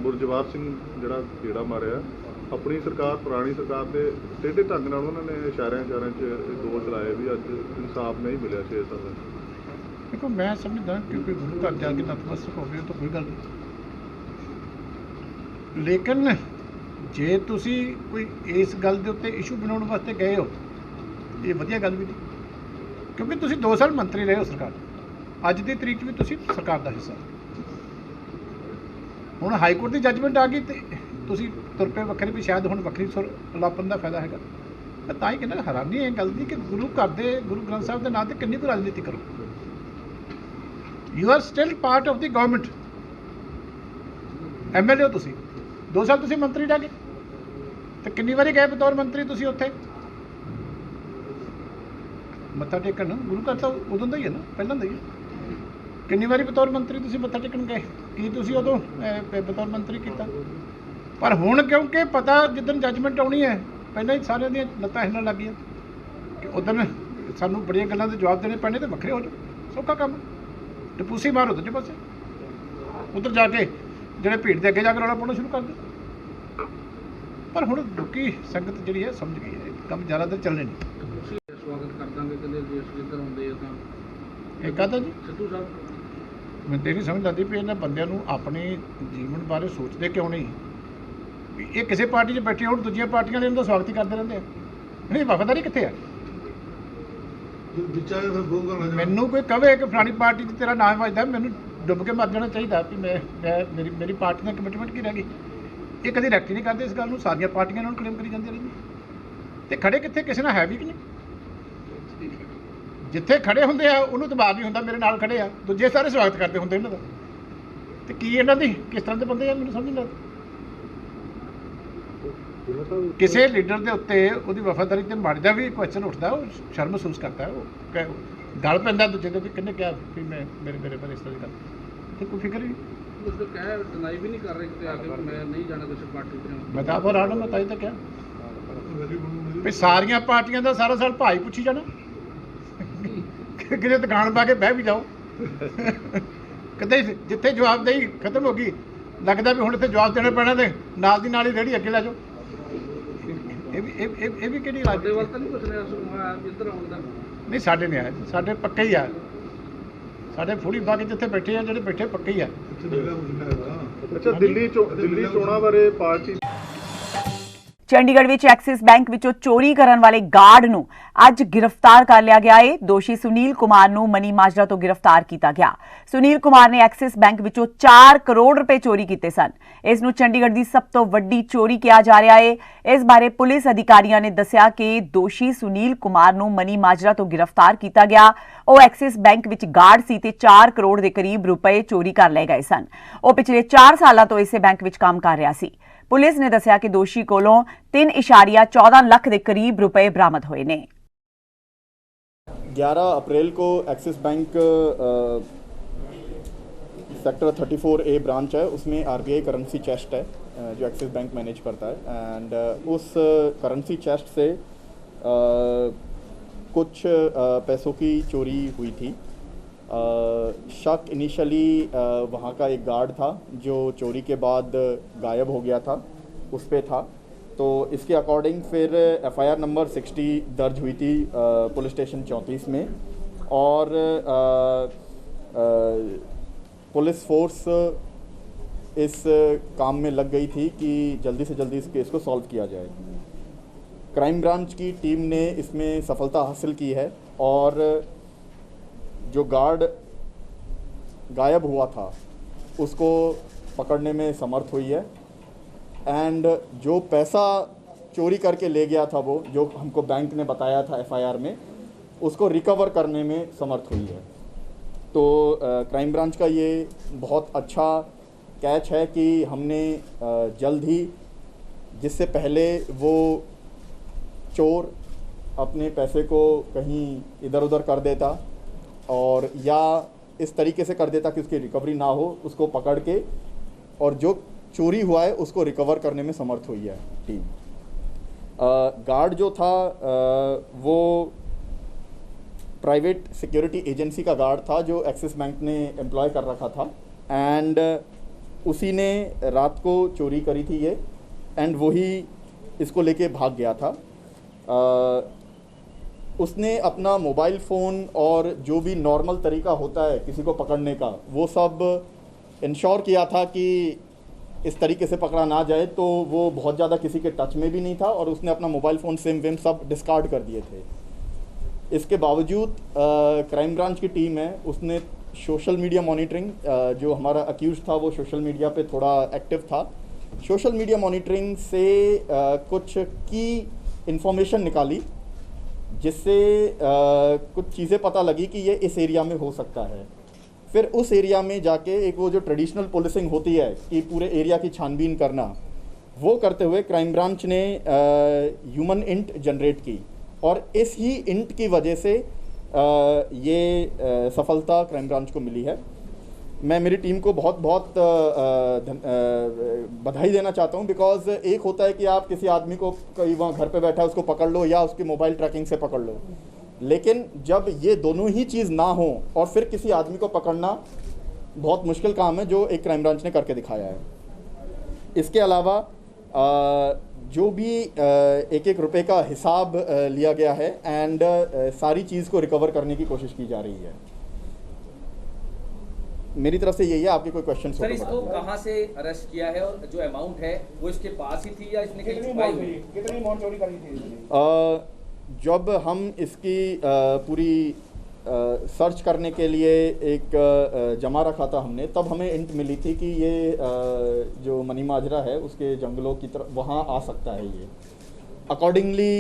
ਗੁਰਜਵਾਰ ਸਿੰਘ ਜਿਹੜਾ ਕੀੜਾ ਮਾਰਿਆ, ਆਪਣੀ ਸਰਕਾਰ ਪੁਰਾਣੀ ਸਰਕਾਰ ਦੇ ਟੇਢੇ ਢੰਗ ਨਾਲ ਉਹਨਾਂ ਨੇ ਇਸ਼ਾਰਿਆਂ 'ਚ ਦੋਸ਼ ਲਾਏ ਵੀ ਅੱਜ ਇਨਸਾਫ ਨਹੀਂ ਮਿਲਿਆ 6 ਸਾਲਾਂ 'ਚ। ਦੇਖੋ ਮੈਂ ਸਮਝਦਾ ਕਿਉਂਕਿ ਗੁਰੂ ਘਰ ਜਾ ਕੇ ਨਤਮਸਤਕ ਹੋਵੇ ਤਾਂ ਕੋਈ ਗੱਲ ਨਹੀਂ, ਲੇਕਿਨ ਜੇ ਤੁਸੀਂ ਕੋਈ ਇਸ ਗੱਲ ਦੇ ਉੱਤੇ ਇਸ਼ੂ ਬਣਾਉਣ ਵਾਸਤੇ ਗਏ ਹੋ, ਇਹ ਵਧੀਆ ਗੱਲ ਵੀ ਨਹੀਂ, ਕਿਉਂਕਿ ਤੁਸੀਂ 2 ਸਾਲ ਮੰਤਰੀ ਰਹੇ ਹੋ ਸਰਕਾਰ। ਅੱਜ ਦੀ ਤਰੀਕ 'ਚ ਵੀ ਤੁਸੀਂ ਸਰਕਾਰ ਦਾ ਹਿੱਸਾ। ਹੁਣ ਹਾਈ ਕੋਰਟ ਦੀ ਜੱਜਮੈਂਟ ਆ ਗਈ ਤੇ ਤੁਸੀਂ ਤੁਰ ਪਏ ਵੱਖਰੇ, ਵੀ ਸ਼ਾਇਦ ਹੁਣ ਵੱਖਰੀ ਸੁਰ ਲਾਪਣ ਦਾ ਫਾਇਦਾ ਹੈਗਾ। ਮੈਂ ਤਾਂ ਹੀ ਕਹਿੰਦਾ ਹੈਰਾਨੀ ਇਹ ਗੱਲ ਦੀ ਕਿ ਗੁਰੂ ਘਰ ਦੇ ਗੁਰੂ ਗ੍ਰੰਥ ਸਾਹਿਬ ਦੇ ਨਾਂ 'ਤੇ ਕਿੰਨੀ ਕੁ ਰਾਜਨੀਤੀ ਕਰੋ। You are still part of the government, MLA ਹੋ ਤੁਸੀਂ, 2 ਸਾਲ ਤੁਸੀਂ ਮੰਤਰੀ ਰਹਿ ਗਏ, ਤੇ ਕਿੰਨੀ ਵਾਰੀ ਗਏ ਬਤੌਰ ਮੰਤਰੀ ਤੁਸੀਂ ਉੱਥੇ ਮੱਥਾ ਟੇਕਣ? ਗੁਰੂ ਘਰ ਤਾਂ ਉਦੋਂ ਦਾ ਹੀ ਹੈ ਨਾ, ਪਹਿਲਾਂ ਦਾ ਹੀ ਹੈ। ਕਿੰਨੀ ਵਾਰੀ ਬਤੌਰ ਮੰਤਰੀ ਤੁਸੀਂ ਮੱਥਾ ਟੇਕਣ ਗਏ? ਕੀ ਤੁਸੀਂ ਉਦੋਂ ਬਤੌਰ ਮੰਤਰੀ ਕੀਤਾ? ਪਰ ਹੁਣ ਕਿਉਂਕਿ ਪਤਾ ਜਿੱਦਣ ਜੱਜਮੈਂਟ ਆਉਣੀ ਹੈ, ਪਹਿਲਾਂ ਹੀ ਸਾਰਿਆਂ ਦੀਆਂ ਲੱਤਾਂ ਹਿੱਲਣ ਲੱਗ ਗਈਆਂ ਕਿ ਉਦੋਂ ਸਾਨੂੰ ਬੜੀਆਂ ਗੱਲਾਂ ਦੇ ਜਵਾਬ ਦੇਣੇ ਪੈਣੇ, ਤੇ ਵੱਖਰੇ ਹੋ ਜਾਓ, ਸੌਖਾ ਕੰਮ। ਟਪੂਸੀ ਮਾਰੋ ਦੂਜੇ ਪਾਸੇ, ਉੱਧਰ ਜਾ ਕੇ ਜਿਹੜੇ ਭੀੜ ਦੇ ਅੱਗੇ ਜਾ ਕੇ ਰੌਲਾ ਪਾਉਣਾ ਸ਼ੁਰੂ ਕਰ ਦਿਓ। ਪਰ ਹੁਣ ਲੋਕੀ ਸੰਗਤ ਜਿਹੜੀ ਹੈ ਸਮਝ ਗਈ ਹੈ, ਇਹ ਕੰਮ ਜ਼ਿਆਦਾ ਦੇਰ ਚੱਲਣੇ ਨਹੀਂ। ਸਵਾਗਤ ਕਰ ਦਾਂਗੇ ਕਹਿੰਦੇ ਦੇਸ਼ ਜਿੱਧਰ ਹੁੰਦੇ ਆ ਤਾਂ ਇਹ ਕਹਤਾ ਜੀ ਸਿੱਧੂ ਸਾਹਿਬ। ਮੈਂ ਤੇ ਨਹੀਂ ਸਮਝ ਆਉਂਦੀ ਵੀ ਇਹਨਾਂ ਬੰਦਿਆਂ ਨੂੰ ਆਪਣੇ ਜੀਵਨ ਬਾਰੇ ਸੋਚਦੇ ਕਿਉਂ ਨਹੀਂ? ਵੀ ਇਹ ਕਿਸੇ ਪਾਰਟੀ 'ਚ ਬੈਠੇ ਹੋਣ, ਦੂਜੀਆਂ ਪਾਰਟੀਆਂ ਵਾਲੇ ਇਹਨਾਂ ਦਾ ਸਵਾਗਤ ਹੀ ਕਰਦੇ ਰਹਿੰਦੇ ਆ। ਨਹੀਂ, ਵਫਾਦਾਰੀ ਕਿੱਥੇ ਆ? ਮੈਨੂੰ ਕੋਈ ਕਵੇ ਕਿ ਫਲਾਣੀ ਪਾਰਟੀ 'ਚ ਤੇਰਾ ਨਾਮ ਵੱਜਦਾ, ਮੈਨੂੰ ਡੁੱਬ ਕੇ ਮਰ ਜਾਣਾ ਚਾਹੀਦਾ ਵੀ ਮੇਰੀ ਪਾਰਟੀ ਨਾਲ ਕਮਿਟਮੈਂਟ ਕੀ ਰਹਿ ਗਈ। ਇਹ ਕਦੀ ਰੈਕਟ ਨਹੀਂ ਕਰਦੇ ਇਸ ਗੱਲ ਨੂੰ, ਸਾਰੀਆਂ ਪਾਰਟੀਆਂ ਇਹਨਾਂ ਨੂੰ ਕਲੇਮ ਕਰੀ ਜਾਂਦੀਆਂ ਰਹਿੰਦੀਆਂ। ਤੇ ਖੜੇ ਕਿੱਥੇ ਕਿਸੇ ਨਾਲ ਹੈ ਵੀ ਕਿ ਨਹੀਂ? ਜਿੱਥੇ ਖੜੇ ਹੁੰਦੇ ਆ ਉਹਨੂੰ ਦਬਾਅ ਨਹੀਂ ਹੁੰਦਾ, ਮੇਰੇ ਨਾਲ ਖੜੇ ਆ, ਦੂਜੇ ਸਾਰੇ ਸਵਾਗਤ ਕਰਦੇ ਹੁੰਦੇ ਇਹਨਾਂ ਦਾ। ਤੇ ਕੀ ਇਹਨਾਂ ਦੀ ਕਿਸ ਤਰ੍ਹਾਂ ਦੇ ਬੰਦੇ ਆ, ਮੈਨੂੰ ਸਮਝ ਨਹੀਂ ਲੱਗਦਾ। ਕਿਸੇ ਲੀਡਰ ਦੇ ਉੱਤੇ ਉਹਦੀ ਵਫਾਦਾਰੀ ਤੇ ਮਾੜੀ ਦਾ ਵੀ ਕੁਐਸਚਨ ਉੱਠਦਾ, ਉਹ ਸ਼ਰਮ ਮਹਿਸੂਸ ਕਰਦਾ, ਉਹ ਗੱਲ ਪੈਂਦਾ ਦੂਜੇ ਦੇ ਵੀ ਕਿਹਨੇ ਕਿਹਾ ਵੀ ਮੈਂ ਮੇਰੇ ਬਾਰੇ ਇਸ ਤਰ੍ਹਾਂ ਦੀ ਗੱਲ, ਤੇ ਕੋਈ ਫਿਕਰ ਹੀ ਨਹੀਂ। ਉਸ ਤੋਂ ਕਹਿ ਡਿਨਾਈ ਵੀ ਨਹੀਂ ਕਰ ਰਹੇ ਕਿਤੇ ਆ ਕੇ ਮੈਂ ਨਹੀਂ ਜਾਣਾ ਕਿਸੇ ਪਾਰਟੀ 'ਚ। ਮੈਂ ਤਾਂ ਆਪ ਹੈਰਾਨ ਹਾਂ, ਮੈਂ ਤਾਂ ਹੀ ਤਾਂ ਕਿਹਾ। ਵੀ ਸਾਰੀਆਂ ਪਾਰਟੀਆਂ ਦਾ ਸਾਰਾ ਸਾਲ ਭਾਈ ਪੁੱਛੀ ਜਾਣਾ ਕਿਤੇ ਦੁਕਾਨ ਪਾ ਕੇ ਬਹਿ ਵੀ ਜਾਓ ਕਿਤੇ ਜਿੱਥੇ ਜਵਾਬਦੇਹੀ ਖਤਮ ਹੋ ਗਈ ਲੱਗਦਾ ਵੀ ਹੁਣ ਇੱਥੇ ਜਵਾਬ ਦੇਣਾ ਪੈਣਾ ਤੇ ਨਾਲ ਦੀ ਨਾਲ ਹੀ ਰੇਹੜੀ ਅੱਗੇ ਲੈ ਜਾਓ ਇਹ ਵੀ ਕਿਹੜੀ ਸਾਡੇ ਵੱਲ ਤਾਂ ਨਹੀਂ ਕੁਛ ਰਿਹਾ ਇੱਧਰ ਆਉਣ ਦਾ ਨਹੀਂ ਸਾਡੇ ਨਹੀਂ ਆਏ ਸਾਡੇ ਪੱਕੇ ਹੀ ਆ ਸਾਡੇ ਫੂੜੀ ਬਾਗੇ ਜਿੱਥੇ ਬੈਠੇ ਆ ਜਿਹੜੇ ਬੈਠੇ ਪੱਕੇ ਹੀ ਆ ਅੱਛਾ ਦਿੱਲੀ ਚੋਣਾਂ ਬਾਰੇ ਪਾਰਟੀ ਚੰਡੀਗੜ੍ਹ ਵਿੱਚ ਐਕਸਿਸ ਬੈਂਕ ਵਿੱਚੋਂ ਚੋਰੀ ਕਰਨ ਵਾਲੇ ਗਾਰਡ ਨੂੰ ਅੱਜ ਗ੍ਰਿਫਤਾਰ ਕਰ ਲਿਆ ਗਿਆ ਹੈ। ਦੋਸ਼ੀ ਸੁਨੀਲ ਕੁਮਾਰ ਨੂੰ ਮਨੀ ਮਾਜਰਾ ਤੋਂ ਗ੍ਰਿਫਤਾਰ ਕੀਤਾ ਗਿਆ। ਸੁਨੀਲ ਕੁਮਾਰ ਨੇ ਐਕਸਿਸ ਬੈਂਕ ਵਿੱਚੋਂ 4 ਕਰੋੜ ਰੁਪਏ ਚੋਰੀ ਕੀਤੇ ਸਨ। ਇਸ ਨੂੰ ਚੰਡੀਗੜ੍ਹ ਦੀ ਸਭ ਤੋਂ ਵੱਡੀ ਚੋਰੀ ਕਿਹਾ ਜਾ ਰਿਹਾ ਹੈ। ਇਸ ਬਾਰੇ ਪੁਲਿਸ ਅਧਿਕਾਰੀਆਂ ਨੇ ਦੱਸਿਆ ਕਿ ਦੋਸ਼ੀ ਸੁਨੀਲ ਕੁਮਾਰ ਨੂੰ ਮਨੀ ਮਾਜਰਾ ਤੋਂ ਗ੍ਰਿਫਤਾਰ ਕੀਤਾ ਗਿਆ। ਉਹ ਐਕਸਿਸ ਬੈਂਕ ਵਿੱਚ ਗਾਰਡ ਸੀ ਤੇ 4 ਕਰੋੜ ਦੇ ਕਰੀਬ ਰੁਪਏ ਚੋਰੀ ਕਰ ਲਏ ਗਏ ਸਨ। ਉਹ ਪਿਛਲੇ 4 ਸਾਲਾਂ ਤੋਂ ਇਸੇ ਬੈਂਕ ਵਿੱਚ ਕੰਮ ਕਰ ਰਿਹਾ ਸੀ। पुलिस ने दस्सिया कि दोषी कोलों 3.14 लाख के करीब रुपए बरामद हुए ने। 11 अप्रैल को axis bank sector 34A branch है, उसमें RBI करेंसी चेस्ट है जो एक्सिस बैंक मैनेज करता है। एंड उस करेंसी चेस्ट से कुछ पैसों की चोरी हुई थी। शक इनिशियली वहाँ का एक गार्ड था जो चोरी के बाद गायब हो गया था, उस पे था। तो इसके अकॉर्डिंग फिर FIR नंबर 60 दर्ज हुई थी पुलिस स्टेशन 34 में। और पुलिस फोर्स इस काम में लग गई थी कि जल्दी से जल्दी इस केस को सॉल्व किया जाए। क्राइम ब्रांच की टीम ने इसमें सफलता हासिल की है और जो गार्ड गायब हुआ था उसको पकड़ने में समर्थ हुई है। एंड जो पैसा चोरी करके ले गया था वो जो हमको बैंक ने बताया था FIR में, उसको रिकवर करने में समर्थ हुई है। तो क्राइम ब्रांच का ये बहुत अच्छा कैच है कि हमने जल्द ही, जिससे पहले वो चोर अपने पैसे को कहीं इधर उधर कर देता और या इस तरीके से कर देता कि उसकी रिकवरी ना हो, उसको पकड़ के और जो चोरी हुआ है उसको रिकवर करने में समर्थ हुई है टीम। गार्ड जो था वो प्राइवेट सिक्योरिटी एजेंसी का गार्ड था जो एक्सिस बैंक ने एम्प्लॉय कर रखा था। एंड उसी ने रात को चोरी करी थी ये, एंड वही इसको लेके भाग गया था। उसने अपना मोबाइल फ़ोन और जो भी नॉर्मल तरीका होता है किसी को पकड़ने का वो सब इंश्योर किया था कि इस तरीके से पकड़ा ना जाए, तो वो बहुत ज़्यादा किसी के टच में भी नहीं था और उसने अपना मोबाइल फ़ोन सिम विम सब डिस्कार्ड कर दिए थे। इसके बावजूद क्राइम ब्रांच की टीम है उसने सोशल मीडिया मॉनिटरिंग, जो हमारा अक्यूज था वो सोशल मीडिया पे थोड़ा एक्टिव था, सोशल मीडिया मॉनिटरिंग से कुछ की इन्फॉर्मेशन निकाली जिससे कुछ चीज़ें पता लगी कि ये इस एरिया में हो सकता है। फिर उस एरिया में जाके एक वो जो ट्रेडिशनल पुलिसिंग होती है कि पूरे एरिया की छानबीन करना, वो करते हुए क्राइम ब्रांच ने ह्यूमन इंट जनरेट की और इस ही इंट की वजह से ये सफलता क्राइम ब्रांच को मिली है। मैं मेरी टीम को बहुत बहुत बधाई देना चाहता हूँ, बिकॉज एक होता है कि आप किसी आदमी को कहीं वहाँ घर पे बैठा है उसको पकड़ लो या उसकी मोबाइल ट्रैकिंग से पकड़ लो, लेकिन जब ये दोनों ही चीज़ ना हो और फिर किसी आदमी को पकड़ना बहुत मुश्किल काम है, जो एक क्राइम ब्रांच ने करके दिखाया है। इसके अलावा जो भी एक एक रुपए का हिसाब लिया गया है एंड सारी चीज़ को रिकवर करने की कोशिश की जा रही है। मेरी तरफ से यही है, आपके कोई क्वेश्चन? सर, इसको कहाँ से अरेस्ट किया है और जो अमाउंट है वो इसके पास ही थी या इसने कहीं छुपाई हुई? कितनी अमाउंट चोरी करी थी? जब हम इसकी पूरी सर्च करने के लिए एक जमा रखा था हमने, तब हमें इंट मिली थी कि ये जो मनी माजरा है उसके जंगलों की तरफ वहाँ आ सकता है ये। अकॉर्डिंगली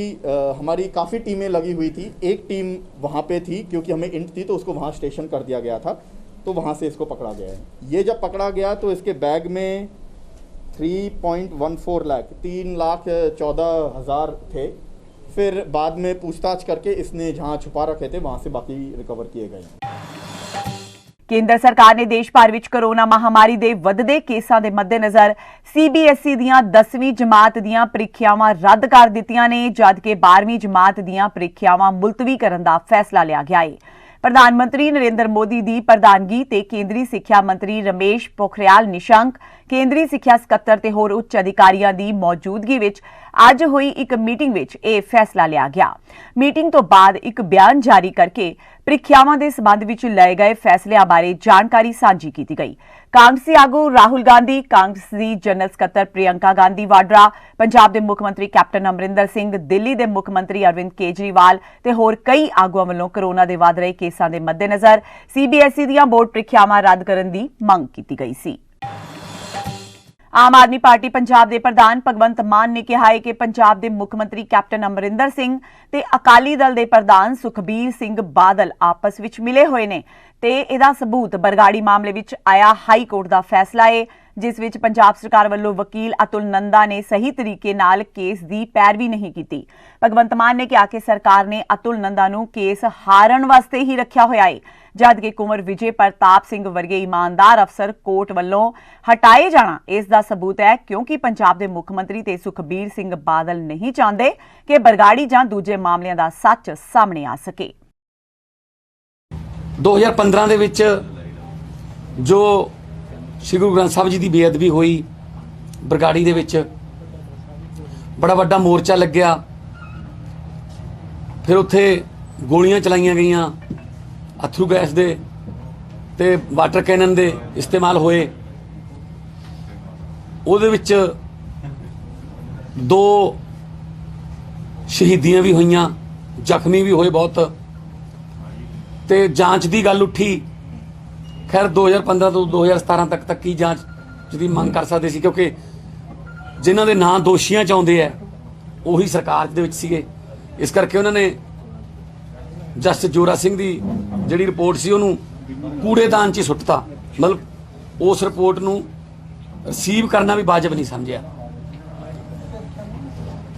हमारी काफ़ी टीमें लगी हुई थी, एक टीम वहाँ पे थी क्योंकि हमें इंट थी तो उसको वहाँ स्टेशन कर दिया गया था, तो वहाँ से इसको पकड़ा गया है। ये जब पकड़ा गया तो इसके बैग में 3.14 लाख 3,14,000 थे। फिर बाद में पूछताछ करके इसने जहाँ छुपा रखे थे वहाँ से बाकी रिकवर किए गए। ਕੇਂਦਰ ਸਰਕਾਰ ਨੇ ਦੇਸ਼ ਭਰ ਵਿੱਚ ਕੋਰੋਨਾ ਮਹਾਮਾਰੀ ਦੇ ਵੱਧਦੇ ਕੇਸਾਂ ਦੇ ਮੱਦੇਨਜ਼ਰ CBSE ਦੀਆਂ 10ਵੀਂ ਜਮਾਤ ਦੀਆਂ ਪ੍ਰੀਖਿਆਵਾਂ ਰੱਦ ਕਰ ਦਿੱਤੀਆਂ ਨੇ, ਜਦਕਿ 12ਵੀਂ ਜਮਾਤ ਦੀਆਂ ਪ੍ਰੀਖਿਆਵਾਂ ਮੁਲਤਵੀ ਕਰਨ ਦਾ ਫੈਸਲਾ ਲਿਆ ਗਿਆ ਹੈ। ਪ੍ਰਧਾਨ ਮੰਤਰੀ ਨਰਿੰਦਰ ਮੋਦੀ ਦੀ ਪ੍ਰਧਾਨਗੀ ਤੇ ਕੇਂਦਰੀ ਸਿੱਖਿਆ ਮੰਤਰੀ ਰਮੇਸ਼ ਪੋਖਰਿਆਲ ਨਿਸ਼ੰਕ, ਕੇਂਦਰੀ ਸਿੱਖਿਆ ਸਕੱਤਰ ਤੇ ਹੋਰ ਉੱਚ ਅਧਿਕਾਰੀਆਂ ਦੀ ਮੌਜੂਦਗੀ ਵਿੱਚ ਅੱਜ ਹੋਈ ਇੱਕ ਮੀਟਿੰਗ ਵਿੱਚ ਇਹ ਫੈਸਲਾ ਲਿਆ ਗਿਆ। ਮੀਟਿੰਗ ਤੋਂ ਬਾਅਦ ਇੱਕ ਬਿਆਨ ਜਾਰੀ ਕਰਕੇ ਪ੍ਰੀਖਿਆਵਾਂ ਦੇ ਸਬੰਧ ਵਿੱਚ ਲਏ ਗਏ ਫੈਸਲਿਆਂ ਬਾਰੇ ਜਾਣਕਾਰੀ ਸਾਂਝੀ ਕੀਤੀ ਗਈ। ਕਾਂਗਰਸੀ ਆਗੂ ਰਾਹੁਲ ਗਾਂਧੀ, ਕਾਂਗਰਸ ਦੀ ਜਨਰਲ ਸਕੱਤਰ ਪ੍ਰਿਯੰਕਾ ਗਾਂਧੀ ਵਾਡਰਾ, ਪੰਜਾਬ ਦੇ ਮੁੱਖ ਮੰਤਰੀ ਕੈਪਟਨ ਅਮਰਿੰਦਰ ਸਿੰਘ, ਦਿੱਲੀ ਦੇ ਮੁੱਖ ਮੰਤਰੀ ਅਰਵਿੰਦ ਕੇਜਰੀਵਾਲ ਤੇ ਹੋਰ ਕਈ ਆਗੂਆਂ ਵੱਲੋਂ ਕੋਰੋਨਾ ਦੇ ਵਧ ਰਹੇ ਕੇਸਾਂ ਦੇ ਮੱਦੇਨਜ਼ਰ CBSE ਦੀਆਂ ਬੋਰਡ ਪ੍ਰੀਖਿਆਵਾਂ ਰੱਦ ਕਰਨ ਦੀ ਮੰਗ ਕੀਤੀ ਗਈ ਸੀ। ਆਮ ਆਦਮੀ ਪਾਰਟੀ ਪੰਜਾਬ ਦੇ ਪ੍ਰਧਾਨ ਭਗਵੰਤ ਮਾਨ ਨੇ ਕਿਹਾ ਹੈ ਕਿ ਪੰਜਾਬ ਦੇ ਮੁੱਖ ਮੰਤਰੀ ਕੈਪਟਨ ਅਮਰਿੰਦਰ ਸਿੰਘ ਤੇ ਅਕਾਲੀ ਦਲ ਦੇ ਪ੍ਰਧਾਨ ਸੁਖਬੀਰ ਸਿੰਘ ਬਾਦਲ ਆਪਸ ਵਿੱਚ ਮਿਲੇ ਹੋਏ ਨੇ ਤੇ ਇਹਦਾ ਸਬੂਤ ਬਰਗਾੜੀ ਮਾਮਲੇ ਵਿੱਚ ਆਇਆ ਹਾਈ ਕੋਰਟ ਦਾ ਫੈਸਲਾ ਹੈ, ਜਿਸ ਵਿੱਚ ਪੰਜਾਬ ਸਰਕਾਰ ਵੱਲੋਂ ਵਕੀਲ ਅਤੁਲ ਨੰਦਾ ਨੇ ਸਹੀ ਤਰੀਕੇ ਨਾਲ ਕੇਸ ਦੀ ਪੈਰਵੀ ਨਹੀਂ ਕੀਤੀ। ਭਗਵੰਤ ਮਾਨ ਨੇ ਕਿਹਾ ਕਿ ਸਰਕਾਰ ਨੇ ਅਤੁਲ ਨੰਦਾ ਨੂੰ ਕੇਸ ਹਾਰਨ ਵਾਸਤੇ ਹੀ ਰੱਖਿਆ ਹੋਇਆ ਹੈ, ਜਦਕਿ ਕੁੰਵਰ ਵਿਜੇ ਪ੍ਰਤਾਪ ਸਿੰਘ ਵਰਗੇ ਇਮਾਨਦਾਰ ਅਫਸਰ ਕੋਰਟ ਵੱਲੋਂ ਹਟਾਏ ਜਾਣਾ ਇਸ ਦਾ ਸਬੂਤ ਹੈ, ਕਿਉਂਕਿ ਪੰਜਾਬ ਦੇ ਮੁੱਖ ਮੰਤਰੀ ਤੇ ਸੁਖਬੀਰ ਸਿੰਘ ਬਾਦਲ ਨਹੀਂ ਚਾਹੁੰਦੇ ਕਿ ਬਰਗਾੜੀ ਜਾਂ ਦੂਜੇ ਮਾਮਲਿਆਂ ਦਾ ਸੱਚ ਸਾਹਮਣੇ ਆ ਸਕੇ। 2015 ਦੇ ਵਿੱਚ ਜੋ ਸ਼੍ਰੀ ਗੁਰੂ ਗ੍ਰੰਥ ਸਾਹਿਬ ਜੀ ਦੀ ਬੇਅਦਬੀ ਹੋਈ, ਬਰਗਾੜੀ ਦੇ ਵਿੱਚ ਬੜਾ ਵੱਡਾ ਮੋਰਚਾ ਲੱਗਿਆ, ਫਿਰ ਉੱਥੇ ਗੋਲੀਆਂ ਚਲਾਈਆਂ ਗਈਆਂ, ਅਥਰੂ ਗੈਸ ਦੇ ਤੇ ਵਾਟਰ ਕੈਨਨ ਦੇ ਇਸਤੇਮਾਲ ਹੋਏ। ਉਹਦੇ ਵਿੱਚ 2 ਸ਼ਹੀਦੀਆਂ ਵੀ ਹੋਈਆਂ, ਜ਼ਖਮੀ ਵੀ ਹੋਏ ਬਹੁਤ, ਤੇ ਜਾਂਚ ਦੀ ਗੱਲ ਉੱਠੀ। ਖੈਰ 2015 ਤੋਂ 2017 ਤੱਕ ਕੀ ਜਾਂਚ ਜਿਹਦੀ ਮੰਗ ਕਰ ਸਕਦੇ ਸੀ, ਕਿਉਂਕਿ ਜਿਨ੍ਹਾਂ ਦੇ ਨਾਂ ਦੋਸ਼ੀਆਂ 'ਚ ਆਉਂਦੇ ਆ ਉਹੀ ਸਰਕਾਰ ਦੇ ਵਿੱਚ ਸੀਗੇ। ਇਸ ਕਰਕੇ ਉਹਨਾਂ ਨੇ ਜਸਟਿਸ ਜੋਰਾ ਸਿੰਘ ਦੀ ਜਿਹੜੀ ਰਿਪੋਰਟ ਸੀ ਉਹਨੂੰ ਕੂੜੇਦਾਨ 'ਚ ਹੀ ਸੁੱਟਤਾ, ਮਤਲਬ ਉਸ ਰਿਪੋਰਟ ਨੂੰ ਰਿਸੀਵ ਕਰਨਾ ਵੀ ਵਾਜਬ ਨਹੀਂ ਸਮਝਿਆ।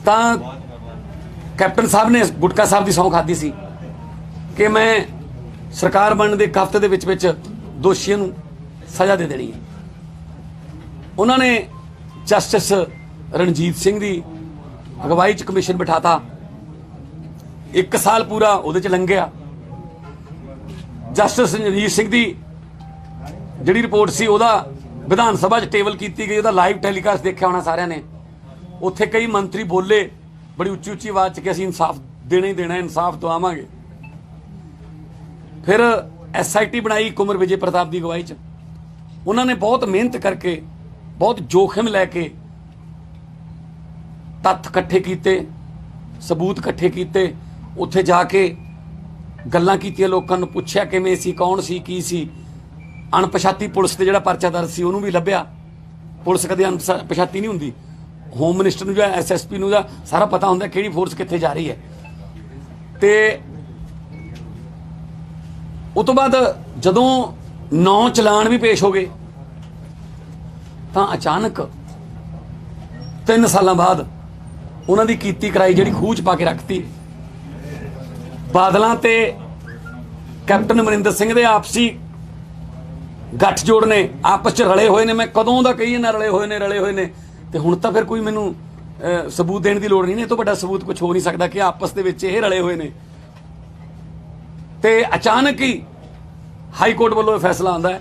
ਤਾਂ ਕੈਪਟਨ ਸਾਹਿਬ ਨੇ ਗੁਟਕਾ ਸਾਹਿਬ ਦੀ ਸਹੁੰ ਖਾਧੀ ਸੀ ਕਿ ਮੈਂ ਸਰਕਾਰ ਬਣਨ ਦੇ ਇੱਕ ਹਫ਼ਤੇ ਦੇ ਵਿੱਚ ਦੋਸ਼ੀਆਂ ਨੂੰ ਸਜ਼ਾ ਦੇ ਦੇਣੀ ਹੈ। ਉਹਨਾਂ ਨੇ ਜਸਟਿਸ ਰਣਜੀਤ ਸਿੰਘ ਦੀ ਅਗਵਾਈ 'ਚ ਕਮਿਸ਼ਨ ਬਿਠਾਤਾ। 1 ਸਾਲ ਪੂਰਾ ਉਹਦੇ 'ਚ ਲੰਘਿਆ। ਜਸਟਿਸ ਰਣਜੀਤ ਸਿੰਘ ਦੀ ਜਿਹੜੀ ਰਿਪੋਰਟ ਸੀ ਉਹਦਾ ਵਿਧਾਨ ਸਭਾ 'ਚ ਟੇਬਲ ਕੀਤੀ ਗਈ, ਉਹਦਾ ਲਾਈਵ ਟੈਲੀਕਾਸਟ ਦੇਖਿਆ ਹੋਣਾ ਸਾਰਿਆਂ ਨੇ। ਉੱਥੇ ਕਈ ਮੰਤਰੀ ਬੋਲੇ ਬੜੀ ਉੱਚੀ ਉੱਚੀ ਆਵਾਜ਼ 'ਚ ਕਿ ਅਸੀਂ ਇਨਸਾਫ ਦੇਣਾ ਹੀ ਦੇਣਾ, ਇਨਸਾਫ ਦਵਾਵਾਂਗੇ। ਫਿਰ SIT ਬਣਾਈ ਕੁੰਵਰ ਵਿਜੇ ਪ੍ਰਤਾਪ ਦੀ ਅਗਵਾਈ 'ਚ। ਉਹਨਾਂ ਨੇ ਬਹੁਤ ਮਿਹਨਤ ਕਰਕੇ, ਬਹੁਤ ਜੋਖਿਮ ਲੈ ਕੇ ਤੱਥ ਇਕੱਠੇ ਕੀਤੇ, ਸਬੂਤ ਇਕੱਠੇ ਕੀਤੇ। ਉੱਥੇ ਜਾ ਕੇ ਗੱਲਾਂ ਕੀਤੀਆਂ, ਲੋਕਾਂ ਨੂੰ ਪੁੱਛਿਆ ਕਿਵੇਂ ਸੀ, ਕੌਣ ਸੀ, ਕੀ ਸੀ। ਅਣਪਛਾਤੀ ਪੁਲਿਸ ਤੇ ਜਿਹੜਾ ਪਰਚਾ ਦਰਜ ਸੀ ਉਹਨੂੰ ਵੀ ਲੱਭਿਆ। ਪੁਲਿਸ ਕਦੇ ਅਣਪਛਾਤੀ ਨਹੀਂ ਹੁੰਦੀ। ਹੋਮ ਮਿਨਿਸਟਰ ਨੂੰ ਜਾਂ SSP ਨੂੰ ਜਾਂ ਸਾਰਾ ਪਤਾ ਹੁੰਦਾ ਕਿਹੜੀ ਫੋਰਸ ਕਿੱਥੇ ਜਾ ਰਹੀ ਹੈ। ਤੇ ਉਸ ਤੋਂ ਬਾਅਦ ਜਦੋਂ 9 ਚਲਾਨ ਵੀ ਪੇਸ਼ ਹੋ ਗਏ ਤਾਂ ਅਚਾਨਕ 3 ਸਾਲਾਂ ਬਾਅਦ ਉਹਨਾਂ ਦੀ ਕੀਤੀ ਕਰਾਈ ਜਿਹੜੀ ਖੂਹ 'ਚ ਪਾ ਕੇ ਰੱਖਤੀ। ਬਾਦਲਾਂ ਤੇ ਕੈਪਟਨ ਅਮਰਿੰਦਰ ਸਿੰਘ ਦੇ ਆਪਸੀ ਗੱਠਜੋੜ ਨੇ, ਆਪਸ 'ਚ ਰਲੇ ਹੋਏ ਨੇ। ਮੈਂ ਕਦੋਂ ਦਾ ਕਹੀ ਜਾਂਦਾ ਰਲੇ ਹੋਏ ਨੇ ਤੇ ਹੁਣ ਤਾਂ ਫਿਰ ਕੋਈ ਮੈਨੂੰ ਸਬੂਤ ਦੇਣ ਦੀ ਲੋੜ ਨਹੀਂ। ਇਹ ਤੋਂ ਵੱਡਾ ਸਬੂਤ ਕੁਝ ਹੋ ਨਹੀਂ ਸਕਦਾ ਕਿ ਆਪਸ ਦੇ ਵਿੱਚ ਇਹ ਰਲੇ ਹੋਏ ਨੇ। ਤੇ ਅਚਾਨਕ ਹੀ ਹਾਈ ਕੋਰਟ ਵੱਲੋਂ ਫੈਸਲਾ ਆਉਂਦਾ ਹੈ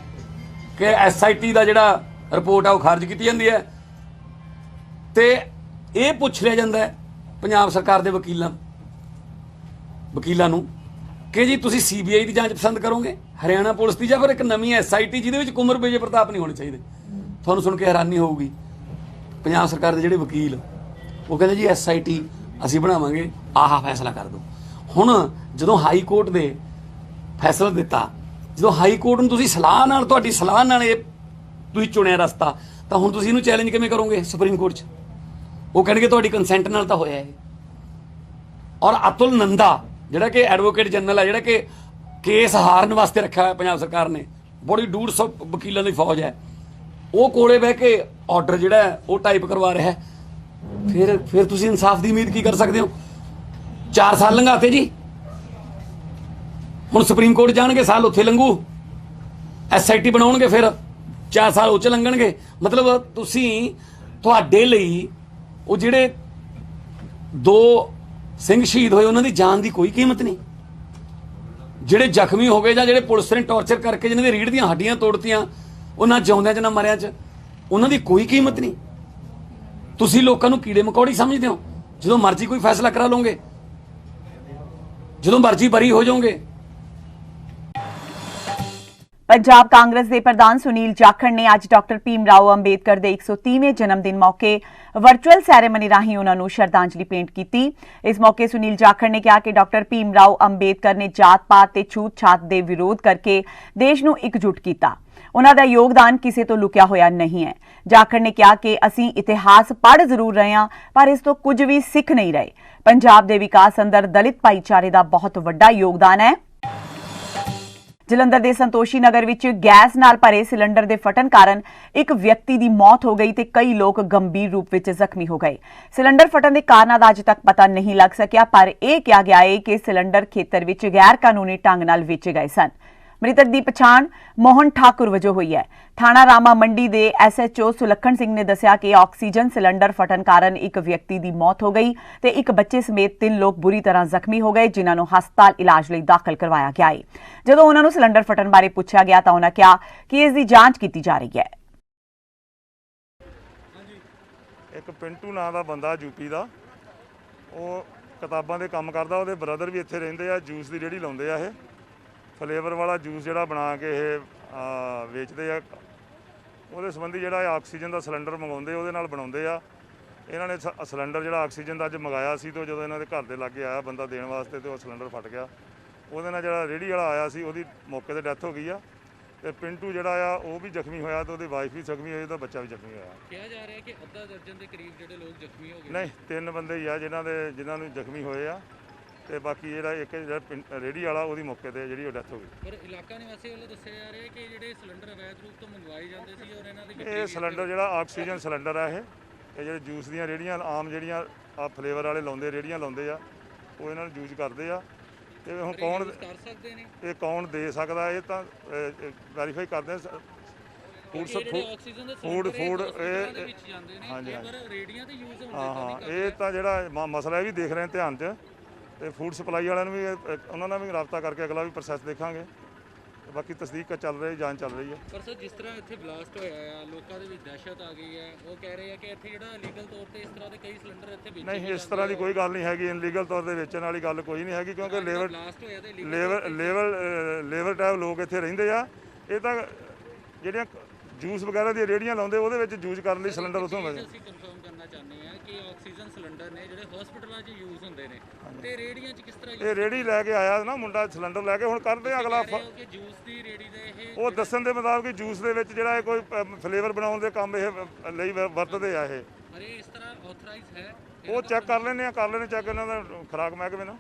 ਕਿ SIT ਦਾ ਜਿਹੜਾ ਰਿਪੋਰਟ ਆ ਉਹ ਖਾਰਜ ਕੀਤੀ ਜਾਂਦੀ ਹੈ ਤੇ ਇਹ ਪੁੱਛ ਲਿਆ ਜਾਂਦਾ ਹੈ ਪੰਜਾਬ ਸਰਕਾਰ ਦੇ ਵਕੀਲਾਂ ਨੂੰ ਕਿ ਜੀ ਤੁਸੀਂ CBI ਦੀ ਜਾਂਚ ਪਸੰਦ ਕਰੋਗੇ, ਹਰਿਆਣਾ ਪੁਲਿਸ ਦੀ, ਜਾਂ ਫਿਰ ਇੱਕ ਨਵੀਂ SIT ਜਿਹਦੇ ਵਿੱਚ ਕੁੰਵਰ ਵਿਜੇ ਪ੍ਰਤਾਪ ਨਹੀਂ ਹੋਣੇ ਚਾਹੀਦੇ। ਤੁਹਾਨੂੰ ਸੁਣ ਕੇ ਹੈਰਾਨੀ ਹੋਊਗੀ, ਪੰਜਾਬ ਸਰਕਾਰ ਦੇ ਜਿਹੜੇ ਵਕੀਲ ਉਹ ਕਹਿੰਦੇ ਜੀ SIT ਅਸੀਂ ਬਣਾਵਾਂਗੇ, ਆਹ ਫੈਸਲਾ ਕਰ ਦਿਓ। ਹੁਣ ਜਦੋਂ ਹਾਈ ਕੋਰਟ ਦੇ ਫੈਸਲਾ ਦਿੱਤਾ, ਜਦੋਂ ਹਾਈ ਕੋਰਟ ਨੂੰ ਤੁਸੀਂ ਸਲਾਹ ਨਾਲ, ਤੁਹਾਡੀ ਸਲਾਹ ਨਾਲ ਇਹ ਤੁਸੀਂ ਚੁਣਿਆ ਰਸਤਾ, ਤਾਂ ਹੁਣ ਤੁਸੀਂ ਇਹਨੂੰ ਚੈਲੰਜ ਕਿਵੇਂ ਕਰੋਗੇ ਸੁਪਰੀਮ ਕੋਰਟ 'ਚ? ਉਹ ਕਹਿਣਗੇ ਤੁਹਾਡੀ ਕੰਸੈਂਟ ਨਾਲ ਤਾਂ ਹੋਇਆ ਇਹ। ਔਰ ਅਤੁਲ ਨੰਦਾ ਜਿਹੜਾ ਕਿ ਐਡਵੋਕੇਟ ਜਨਰਲ ਹੈ, ਜਿਹੜਾ ਕਿ ਕੇਸ ਹਾਰਨ ਵਾਸਤੇ ਰੱਖਿਆ ਹੋਇਆ ਪੰਜਾਬ ਸਰਕਾਰ ਨੇ, ਬੜੀ 150 ਵਕੀਲਾਂ ਦੀ ਫੌਜ ਹੈ, ਉਹ ਕੋਲੇ ਬਹਿ ਕੇ ਆਰਡਰ ਜਿਹੜਾ ਉਹ ਟਾਈਪ ਕਰਵਾ ਰਿਹਾ ਹੈ। ਫਿਰ ਤੁਸੀਂ ਇਨਸਾਫ ਦੀ ਉਮੀਦ ਕੀ ਕਰ ਸਕਦੇ ਹੋ? 4 ਸਾਲ ਲੰਘਾਤੇ ਜੀ। ਹੁਣ ਸੁਪਰੀਮ ਕੋਰਟ ਜਾਣਗੇ, ਸਾਲ ਉੱਥੇ ਲੰਘੂ। SIT ਬਣਾਉਣਗੇ, ਫਿਰ 4 ਸਾਲ ਉਹ 'ਚ ਲੰਘਣਗੇ। ਮਤਲਬ ਤੁਸੀਂ ਤੁਹਾਡੇ ਲਈ ਉਹ ਜਿਹੜੇ 2 ਸਿੰਘ ਸ਼ਹੀਦ ਹੋਏ ਉਹਨਾਂ ਦੀ ਜਾਨ ਦੀ ਕੋਈ ਕੀਮਤ ਨਹੀਂ, ਜਿਹੜੇ ਜ਼ਖਮੀ ਹੋ ਗਏ ਜਾਂ ਜਿਹੜੇ ਪੁਲਿਸ ਨੇ ਟੌਰਚਰ ਕਰਕੇ ਜਿਨ੍ਹਾਂ ਦੀ ਰੀੜ੍ਹ ਦੀਆਂ ਹੱਡੀਆਂ ਤੋੜਤੀਆਂ, ਉਹਨਾਂ ਜਿਉਂਦਿਆਂ 'ਚ ਨਾ ਮਰਿਆਂ 'ਚ, ਉਹਨਾਂ ਦੀ ਕੋਈ ਕੀਮਤ ਨਹੀਂ। ਤੁਸੀਂ ਲੋਕਾਂ ਨੂੰ ਕੀੜੇ ਮਕੌੜੀ ਸਮਝਦੇ ਹੋ। ਜਦੋਂ ਮਰਜ਼ੀ ਕੋਈ ਫੈਸਲਾ ਕਰਾ ਲਓਗੇ, ਜਦੋਂ ਮਰਜ਼ੀ ਬਰੀ ਹੋ ਜਾਓਗੇ। ਪੰਜਾਬ ਕਾਂਗਰਸ ਦੇ ਪ੍ਰਧਾਨ ਸੁਨੀਲ ਜਾਖੜ ਨੇ ਅੱਜ ਡਾਕਟਰ ਭੀਮ ਰਾਓ ਅੰਬੇਦਕਰ ਦੇ 130ਵੇਂ ਜਨਮ ਦਿਨ ਮੌਕੇ ਵਰਚੁਅਲ ਸੈਰੇਮਨੀ ਰਾਹੀਂ ਉਹਨਾਂ ਨੂੰ ਸ਼ਰਧਾਂਜਲੀ ਭੇਂਟ ਕੀਤੀ। ਇਸ ਮੌਕੇ ਸੁਨੀਲ ਜਾਖੜ ਨੇ ਕਿਹਾ ਕਿ ਡਾਕਟਰ ਭੀਮ ਰਾਓ ਅੰਬੇਦਕਰ ਨੇ ਜਾਤ-ਪਾਤ ਤੇ ਛੂਤ-ਛਾਤ ਦੇ ਵਿਰੋਧ ਕਰਕੇ ਦੇਸ਼ ਨੂੰ ਇਕਜੁੱਟ ਕੀਤਾ। ਉਹਨਾਂ ਦਾ ਯੋਗਦਾਨ ਕਿਸੇ ਤੋਂ ਲੁਕਿਆ ਹੋਇਆ ਨਹੀਂ ਹੈ। ਜਾਖੜ ਨੇ ਕਿਹਾ ਕਿ ਅਸੀਂ ਇਤਿਹਾਸ ਪੜ੍ਹ ਜ਼ਰੂਰ ਰਹੇ ਹਾਂ, ਪਰ ਇਸ ਤੋਂ ਕੁਝ ਵੀ ਸਿੱਖ ਨਹੀਂ ਰਹੇ। ਪੰਜਾਬ ਦੇ ਵਿਕਾਸ ਅੰਦਰ ਦਲਿਤ ਭਾਈਚਾਰੇ ਦਾ ਬਹੁਤ ਵੱਡਾ ਯੋਗਦਾਨ ਹੈ। ਜਲੰਧਰ ਦੇ ਸੰਤੋਸ਼ੀ ਨਗਰ ਵਿੱਚ ਗੈਸ ਨਾਲ ਭਰੇ ਸਿਲੰਡਰ ਦੇ ਫਟਣ ਕਾਰਨ ਇੱਕ ਵਿਅਕਤੀ ਦੀ ਮੌਤ ਹੋ ਗਈ ਤੇ ਕਈ ਲੋਕ ਗੰਭੀਰ ਰੂਪ ਵਿੱਚ ਜ਼ਖਮੀ ਹੋ ਗਏ। ਸਿਲੰਡਰ ਫਟਣ ਦੇ ਕਾਰਨਾਂ ਦਾ ਅਜੇ ਤੱਕ ਪਤਾ ਨਹੀਂ ਲੱਗ ਸਕਿਆ, ਪਰ ਇਹ ਕਿਹਾ ਗਿਆ ਹੈ ਕਿ ਸਿਲੰਡਰ ਖੇਤਰ ਵਿੱਚ ਗੈਰ ਕਾਨੂੰਨੀ ਢੰਗ ਨਾਲ ਵੇਚੇ ਗਏ ਸਨ। ਮ੍ਰਿਤਕ ਦੀ ਪਛਾਣ ਮੋਹਨ ਠਾਕੁਰ ਵਜੋਂ ਹੋਈ ਹੈ। ਥਾਣਾ ਰਾਮਾ ਮੰਡੀ ਦੇ SHO ਸੁਲੱਖਣ ਸਿੰਘ ਨੇ ਦੱਸਿਆ ਕਿ ਆਕਸੀਜਨ ਸਿਲੰਡਰ ਫਟਣ ਕਾਰਨ ਇੱਕ ਵਿਅਕਤੀ ਦੀ ਮੌਤ ਹੋ ਗਈ ਤੇ ਇੱਕ ਬੱਚੇ ਸਮੇਤ 3 ਲੋਕ ਬੁਰੀ ਤਰ੍ਹਾਂ ਜ਼ਖਮੀ ਹੋ ਗਏ, ਜਿਨ੍ਹਾਂ ਨੂੰ ਹਸਪਤਾਲ ਇਲਾਜ ਲਈ ਦਾਖਲ ਕਰਵਾਇਆ ਗਿਆ ਹੈ। ਜਦੋਂ ਉਹਨਾਂ ਨੂੰ ਸਿਲੰਡਰ ਫਟਣ ਬਾਰੇ ਪੁੱਛਿਆ ਗਿਆ ਤਾਂ ਉਹਨਾਂ ਕਿਹਾ ਕਿ ਇਸ ਦੀ ਜਾਂਚ ਕੀਤੀ ਜਾ ਰਹੀ ਹੈ। ਇੱਕ ਪਿੰਟੂ ਨਾਂ ਦਾ ਬੰਦਾ ਯੂਪੀ ਦਾ, ਉਹ ਕਿਤਾਬਾਂ ਦੇ ਕੰਮ ਕਰਦਾ। ਉਹਦੇ ਬ੍ਰਦਰ ਵੀ ਇੱਥੇ ਰਹਿੰਦੇ ਆ, ਜੂਸ ਦੀ ਰੇਹੜੀ ਲਾਉਂਦੇ ਆ। ਇਹ ਫਲੇਵਰ ਵਾਲਾ ਜੂਸ ਜਿਹੜਾ ਬਣਾ ਕੇ ਇਹ ਵੇਚਦੇ ਆ। ਉਹਦੇ ਸੰਬੰਧੀ ਜਿਹੜਾ ਆਕਸੀਜਨ ਦਾ ਸਿਲੰਡਰ ਮੰਗਵਾਉਂਦੇ ਉਹਦੇ ਨਾਲ ਬਣਾਉਂਦੇ ਆ। ਇਹਨਾਂ ਨੇ ਸਿਲੰਡਰ ਜਿਹੜਾ ਆਕਸੀਜਨ ਦਾ ਅੱਜ ਮੰਗਾਇਆ ਸੀ, ਤੇ ਜਦੋਂ ਇਹਨਾਂ ਦੇ ਘਰ ਦੇ ਲਾਗੇ ਆਇਆ ਬੰਦਾ ਦੇਣ ਵਾਸਤੇ ਤੇ ਉਹ ਸਿਲੰਡਰ ਫਟ ਗਿਆ। ਉਹਦੇ ਨਾਲ ਜਿਹੜਾ ਰੇਹੜੀ ਵਾਲਾ ਆਇਆ ਸੀ ਉਹਦੀ ਮੌਕੇ 'ਤੇ ਡੈਥ ਹੋ ਗਈ ਆ। ਤੇ ਪਿੰਟੂ ਜਿਹੜਾ ਆ ਉਹ ਵੀ ਜ਼ਖਮੀ ਹੋਇਆ ਤੇ ਉਹਦੀ ਵਾਈਫ ਵੀ ਜ਼ਖਮੀ ਹੋਈ ਤੇ ਬੱਚਾ ਵੀ ਜ਼ਖਮੀ ਹੋਇਆ। ਕਿਹਾ ਜਾ ਰਿਹਾ ਕਿ ਅੱਧਾ ਦਰਜਨ ਦੇ ਕਰੀਬ ਜਿਹੜੇ ਲੋਕ ਜ਼ਖਮੀ ਹੋ ਗਏ। ਨਹੀਂ, 3 ਬੰਦੇ ਹੀ ਆ ਜਿਨ੍ਹਾਂ ਨੂੰ ਜ਼ਖਮੀ ਹੋਏ ਆ, ਤੇ ਬਾਕੀ ਜਿਹੜਾ ਇੱਕ ਰੇਹੜੀ ਵਾਲਾ ਉਹਦੀ ਮੌਕੇ ਤੇ ਜਿਹੜੀ ਉਹ ਡੈਥ ਹੋ ਗਈ। ਪਰ ਇਲਾਕਾ ਨਿਵਾਸੀ ਵੱਲੋਂ ਦੱਸਿਆ ਜਾ ਰਿਹਾ ਕਿ ਜਿਹੜੇ ਸਿਲੰਡਰ ਅਵੈਧ ਰੂਪ ਤੋਂ ਮੰਗਵਾਏ ਜਾਂਦੇ ਸੀ ਔਰ ਇਹਨਾਂ ਦੀ ਇਹ ਸਿਲੰਡਰ ਜਿਹੜਾ ਆਕਸੀਜਨ ਸਿਲੰਡਰ ਆ, ਇਹ ਜਿਹੜੇ ਜੂਸ ਦੀਆਂ ਰੇਹੜੀਆਂ ਆਮ ਜਿਹੜੀਆਂ ਆ ਫਲੇਵਰ ਵਾਲੇ ਲਾਉਂਦੇ ਰੇਹੜੀਆਂ ਲਾਉਂਦੇ ਆ, ਉਹ ਇਹਨਾਂ ਨੂੰ ਯੂਜ਼ ਕਰਦੇ ਆ। ਤੇ ਹੁਣ ਕੌਣ ਕਰ ਸਕਦੇ ਨੇ, ਇਹ ਕੌਣ ਦੇ ਸਕਦਾ, ਇਹ ਤਾਂ ਵੈਰੀਫਾਈ ਕਰਦੇ ਆ। ਫੂਡ ਹਾਂਜੀ ਹਾਂ, ਇਹ ਤਾਂ ਜਿਹੜਾ ਮਸਲਾ ਇਹ ਵੀ ਦੇਖ ਰਹੇ ਧਿਆਨ 'ਚ, ਤੇ ਫੂਡ ਸਪਲਾਈ ਵਾਲਿਆਂ ਨੂੰ ਵੀ ਉਹਨਾਂ ਨਾਲ ਵੀ ਰਾਬਤਾ ਕਰਕੇ ਅਗਲਾ ਵੀ ਪ੍ਰੋਸੈਸ ਦੇਖਾਂਗੇ। ਬਾਕੀ ਤਸਦੀਕ ਚੱਲ ਰਹੀ, ਜਾਂਚ ਚੱਲ ਰਹੀ ਹੈ। ਪਰ ਸਰ ਜਿਸ ਤਰ੍ਹਾਂ ਇੱਥੇ ਬਲਾਸਟ ਹੋਇਆ ਆ, ਲੋਕਾਂ ਦੇ ਵਿੱਚ ਦਹਿਸ਼ਤ ਆ ਗਈ ਹੈ। ਉਹ ਕਹਿ ਰਹੇ ਆ ਕਿ ਇੱਥੇ ਜਿਹੜਾ ਇਲੀਗਲ ਤੌਰ ਤੇ ਇਸ ਤਰ੍ਹਾਂ ਦੇ ਕਈ ਸਿਲੰਡਰ ਇੱਥੇ ਵੇਚੇ ਜਾਂਦੇ। ਨਹੀਂ, ਇਸ ਤਰ੍ਹਾਂ ਦੀ ਕੋਈ ਗੱਲ ਨਹੀਂ ਹੈਗੀ। ਇਨਲੀਗਲ ਤੌਰ ਤੇ ਵੇਚਣ ਵਾਲੀ ਗੱਲ ਕੋਈ ਨਹੀਂ ਹੈਗੀ, ਕਿਉਂਕਿ ਲੇਬਰ ਟਾਈਪ ਲੋਕ ਇੱਥੇ ਰਹਿੰਦੇ ਆ। ਇਹ ਤਾਂ ਜਿਹੜੀਆਂ ਜੂਸ ਵਗੈਰਾ ਦੀਆਂ ਰੇਹੜੀਆਂ ਲਾਉਂਦੇ ਉਹਦੇ ਵਿੱਚ ਯੂਜ਼ ਕਰਨ ਲਈ ਸਿਲੰਡਰ ਉੱਥੋਂ ਮਿਲਦੇ। ਅਸੀਂ ਕਨਫਰਮ ਕਰਨਾ ਚਾਹੁੰਦੇ ਹਾਂ ਕਿ ਆਕਸੀਜਨ ਸਿਲੰਡਰ ਨੇ ਜਿਹੜੇ ਹਸਪੀਟਲਾਂ 'ਚ ਯੂਜ਼ ਹੁੰਦੇ ਨੇ, ਤੇ ਰੇਹੜੀਆਂ 'ਚ ਕਿਸ ਤਰ੍ਹਾਂ ਇਹ ਰੇਹੜੀ ਲੈ ਕੇ ਆਇਆ ਨਾ ਮੁੰਡਾ ਸਿਲੰਡਰ ਲੈ ਕੇ, ਹੁਣ ਕਰਦੇ ਆ ਅਗਲਾ ਕਿ ਜੂਸ ਦੀ ਰੇਹੜੀ ਦੇ ਇਹ ਉਹ ਦੱਸਣ ਦੇ ਮੁਤਾਬਕ ਜੂਸ ਦੇ ਵਿੱਚ ਜਿਹੜਾ ਇਹ ਕੋਈ ਫਲੇਵਰ ਬਣਾਉਣ ਦੇ ਕੰਮ ਇਹ ਲਈ ਵਰਤਦੇ ਆ। ਇਹ ਪਰ ਇਹ ਇਸ ਤਰ੍ਹਾਂ ਆਥੋਰਾਈਜ਼ ਹੈ, ਉਹ ਚੈੱਕ ਕਰ ਲੈਣੇ ਚੈੱਕ ਇਹਨਾਂ ਦਾ ਖੁਰਾਕ ਮਹਿਕਮੇ ਨਾਲ।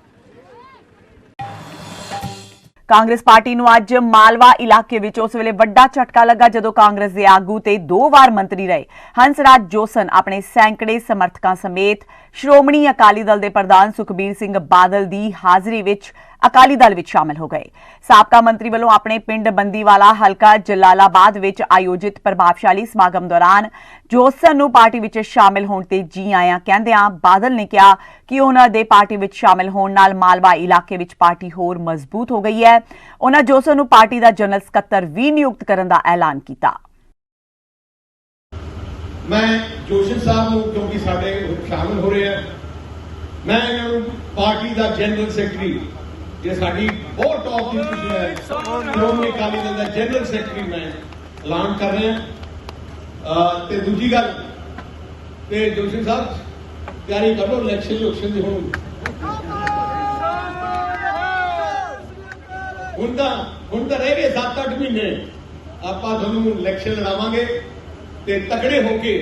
ਕਾਂਗਰਸ ਪਾਰਟੀ ਨੂੰ ਅੱਜ ਮਾਲਵਾ ਇਲਾਕੇ ਵਿੱਚ ਉਸ ਵੇਲੇ ਵੱਡਾ ਝਟਕਾ ਲੱਗਾ ਜਦੋਂ ਕਾਂਗਰਸ ਦੇ ਆਗੂ ਤੇ 2 ਵਾਰ ਮੰਤਰੀ ਰਹੇ ਹੰਸਰਾਜ ਜੋਸਨ ਆਪਣੇ ਸੈਂਕੜੇ ਸਮਰਥਕਾਂ ਸਮੇਤ ਸ਼੍ਰੋਮਣੀ ਅਕਾਲੀ ਦਲ ਦੇ ਪ੍ਰਧਾਨ ਸੁਖਬੀਰ ਸਿੰਘ ਬਾਦਲ ਦੀ ਹਾਜ਼ਰੀ ਵਿੱਚ ਅਕਾਲੀ ਦਲ ਵਿੱਚ ਸ਼ਾਮਲ ਹੋ ਗਏ। ਸਾਬਕਾ ਮੰਤਰੀ ਵੱਲੋਂ ਆਪਣੇ ਪਿੰਡ ਬੰਦੀਵਾਲਾ ਹਲਕਾ ਜਲਾਲਾਬਾਦ ਵਿੱਚ ਆਯੋਜਿਤ ਪ੍ਰਭਾਵਸ਼ਾਲੀ ਸਮਾਗਮ ਦੌਰਾਨ ਜੋਸਨ ਨੂੰ ਪਾਰਟੀ ਵਿੱਚ ਸ਼ਾਮਲ ਹੋਣ ਤੇ ਜੀ ਆਇਆਂ ਕਹਿੰਦਿਆਂ ਬਾਦਲ ਨੇ ਕਿਹਾ ਕਿ ਉਹਨਾਂ ਦੇ ਪਾਰਟੀ ਵਿੱਚ ਸ਼ਾਮਲ ਹੋਣ ਨਾਲ ਮਾਲਵਾ ਇਲਾਕੇ ਵਿੱਚ ਪਾਰਟੀ ਹੋਰ ਮਜ਼ਬੂਤ ਹੋ ਗਈ ਹੈ। ਉਹਨਾਂ ਜੋਸਨ ਨੂੰ ਪਾਰਟੀ ਦਾ ਜਨਰਲ ਸਕੱਤਰ ਵੀ ਨਿਯੁਕਤ ਕਰਨ ਦਾ ਐਲਾਨ ਕੀਤਾ। ਮੈਂ ਜੋਸ਼ਨ ਸਾਹਿਬ ਨੂੰ ਕਿਉਂਕਿ ਸਾਡੇ ਸ਼ਾਮਲ ਹੋ ਰਹੇ ਆ, ਮੈਂ ਇਹਨਾਂ ਨੂੰ ਪਾਰਟੀ ਦਾ ਜਨਰਲ ਸੈਕਟਰੀ, ਇਹ ਸਾਡੀ ਬਹੁਤ ਟੌਪ ਦੀ ਪੋਜੀਸ਼ਨ ਹੈ, ਸ਼੍ਰੋਮਣੀ ਅਕਾਲੀ ਦਲ ਦਾ ਜਨਰਲ ਸੈਕਟਰੀ ਮੈਂ ਐਲਾਨ ਕਰ ਰਿਹਾ। ਤੇ ਦੂਜੀ ਗੱਲ, ਤੇ ਜੋਸ਼ਨ ਸਾਹਿਬ ਤਿਆਰੀ ਕਰੋ ਇਲੈਕਸ਼ਨ ਦੀ। ਹੁਣ ਤਾਂ ਰਹਿ ਗਏ 7-8 ਮਹੀਨੇ, ਆਪਾਂ ਤੁਹਾਨੂੰ ਇਲੈਕਸ਼ਨ ਲੜਾਵਾਂਗੇ ਤੇ ਤਕੜੇ ਹੋ ਕੇ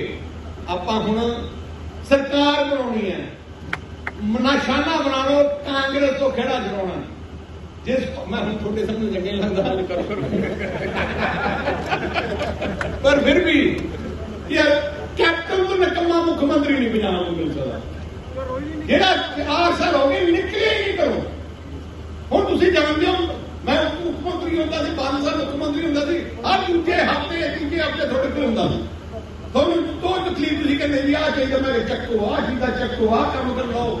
ਆਪਾਂ ਹੁਣ ਸਰਕਾਰ ਬਣਾਉਣੀ ਹੈ। ਨਿਸ਼ਾਨਾ ਬਣਾ ਲਓ, ਕਾਂਗਰਸ ਤੋਂ ਖੇੜਾ ਛਡਾਉਣਾ। ਜਿਸ ਮੈਂ ਹੁਣ ਤੁਹਾਡੇ ਸਾਹਮਣੇ ਜੰਗੇ ਲੰਦਾ ਹੱਲ ਕਰੋ, ਪਰ ਫਿਰ ਵੀ ਯਾਰ ਕੈਪਟਨ ਤੋਂ ਨਿਕਲਣਾ ਮੁੱਖ ਮੰਤਰੀ ਨਹੀਂ ਪੰਜਾਬ ਨੂੰ ਮਿਲ ਸਕਦਾ। ਜਿਹੜਾ 4 ਸਾਲ ਹੋ ਗਏ ਨਿਕਲਿਆ ਹੀ ਨਹੀਂ ਕਰੋ। ਹੁਣ ਤੁਸੀਂ ਜਾਣਦੇ ਹੋ, ਮੈਂ ਮੁੱਖ ਮੰਤਰੀ ਹੁੰਦਾ ਸੀ, 5 ਸਾਲ ਮੁੱਖ ਮੰਤਰੀ ਹੁੰਦਾ ਸੀ, ਹਰ ਦੂਜੇ ਹਫ਼ਤੇ ਤੁਹਾਡੇ ਕੋਲ ਹੁੰਦਾ ਸੀ। ਤੁਹਾਨੂੰ ਤੋਂ ਤਕਲੀਫ ਤੁਸੀਂ ਕਹਿੰਦੇ ਵੀ ਆਹ ਚਾਹੀਦਾ ਮੈਂ ਚੱਕੋ ਆਹ ਚੀਜ਼ਾਂ ਚੱਕੋ ਆਹ ਕੰਮ ਕਰੋ।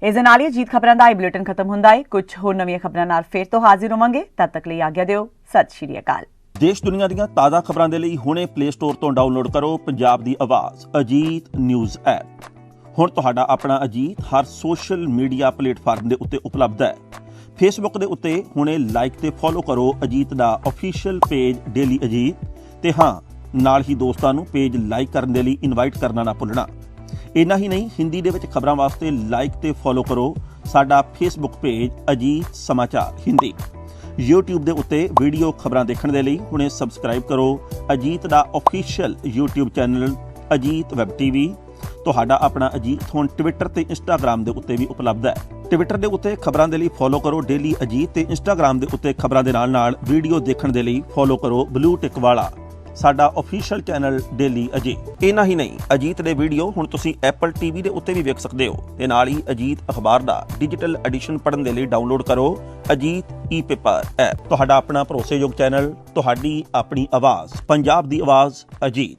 ਇਸ ਦੇ ਨਾਲ ਹੀ ਅਜੀਤ ਖਬਰਾਂ ਦਾ ਇਹ ਬੁਲੇਟਿਨ ਖਤਮ ਹੁੰਦਾ ਹੈ। ਕੁਝ ਹੋਰ ਨਵੀਆਂ ਖਬਰਾਂ ਨਾਲ ਫਿਰ ਤੋਂ ਹਾਜ਼ਰ ਹੋਵਾਂਗੇ। ਤਦ ਤੱਕ ਲਈ ਆਗਿਆ ਦਿਓ। ਸਤਿ ਸ਼੍ਰੀ ਅਕਾਲ। ਦੇਸ਼ ਦੁਨੀਆ ਦੀਆਂ ਤਾਜ਼ਾ ਖਬਰਾਂ ਦੇ ਲਈ ਹੁਣੇ ਪਲੇ ਸਟੋਰ ਤੋਂ ਡਾਊਨਲੋਡ ਕਰੋ ਪੰਜਾਬ ਦੀ ਆਵਾਜ਼ ਅਜੀਤ ਨਿਊਜ਼ ਐਪ। ਹੁਣ ਤੁਹਾਡਾ ਆਪਣਾ ਅਜੀਤ ਹਰ ਸੋਸ਼ਲ ਮੀਡੀਆ ਪਲੇਟਫਾਰਮ ਦੇ ਉੱਤੇ ਉਪਲਬਧ ਹੈ। ਫੇਸਬੁੱਕ ਦੇ ਉੱਤੇ ਹੁਣੇ ਲਾਈਕ ਤੇ ਫੋਲੋ ਕਰੋ ਅਜੀਤ ਦਾ ਅਫੀਸ਼ੀਅਲ ਪੇਜ ਡੇਲੀ ਅਜੀਤ ਤੇ ਹਾਂ ਨਾਲ ਹੀ ਦੋਸਤਾਂ ਨੂੰ ਪੇਜ ਲਾਈਕ ਕਰਨ ਦੇ ਲਈ ਇਨਵਾਈਟ ਕਰਨਾ ਨਾ ਭੁੱਲਣਾ। ਇੰਨਾ ਹੀ ਨਹੀਂ, ਹਿੰਦੀ ਦੇ ਵਿੱਚ ਖਬਰਾਂ ਵਾਸਤੇ ਲਾਈਕ ਤੇ ਫੋਲੋ ਕਰੋ ਸਾਡਾ ਫੇਸਬੁੱਕ ਪੇਜ ਅਜੀਤ ਸਮਾਚਾਰ ਹਿੰਦੀ। YouTube ਦੇ ਉੱਤੇ ਵੀਡੀਓ ਖਬਰਾਂ ਦੇਖਣ ਦੇ ਲਈ ਹੁਣੇ ਸਬਸਕ੍ਰਾਈਬ ਕਰੋ ਅਜੀਤ ਦਾ official YouTube channel Ajit web TV. ਤੁਹਾਡਾ ਆਪਣਾ ਅਜੀਤ ਹੁਣ ਟਵਿੱਟਰ ਤੇ ਇੰਸਟਾਗ੍ਰਾਮ ਦੇ ਉੱਤੇ ਵੀ ਉਪਲਬਧ ਹੈ। ਟਵਿੱਟਰ ਦੇ ਉੱਤੇ ਖਬਰਾਂ ਦੇ ਲਈ ਫੋਲੋ ਕਰੋ ਡੇਲੀ ਅਜੀਤ ਤੇ ਇੰਸਟਾਗ੍ਰਾਮ ਦੇ ਉੱਤੇ ਖਬਰਾਂ ਦੇ ਨਾਲ ਵੀਡੀਓ ਦੇਖਣ ਦੇ ਲਈ ਫੋਲੋ ਕਰੋ ਬਲੂ ਟਿਕ ਵਾਲਾ ਸਾਡਾ ਅਫੀਸ਼ੀਅਲ ਚੈਨਲ ਡੇਲੀ ਅਜੀਤ। ਇੰਨਾ ਹੀ ਨਹੀਂ, ਅਜੀਤ ਦੇ ਵੀਡੀਓ ਹੁਣ ਤੁਸੀਂ ਐਪਲ ਟੀਵੀ ਦੇ ਉੱਤੇ ਵੀ ਵੇਖ ਸਕਦੇ ਹੋ ਤੇ ਨਾਲ ਹੀ ਅਜੀਤ ਅਖਬਾਰ ਦਾ ਡਿਜੀਟਲ ਐਡੀਸ਼ਨ ਪੜ੍ਹਨ ਦੇ ਲਈ ਡਾਊਨਲੋਡ ਕਰੋ ਅਜੀਤ ਈ-ਪੇਪਰ ਐਪ। ਤੁਹਾਡਾ ਆਪਣਾ ਭਰੋਸੇਯੋਗ ਚੈਨਲ, ਤੁਹਾਡੀ ਆਪਣੀ ਆਵਾਜ਼, ਪੰਜਾਬ ਦੀ ਆਵਾਜ਼ ਅਜੀਤ।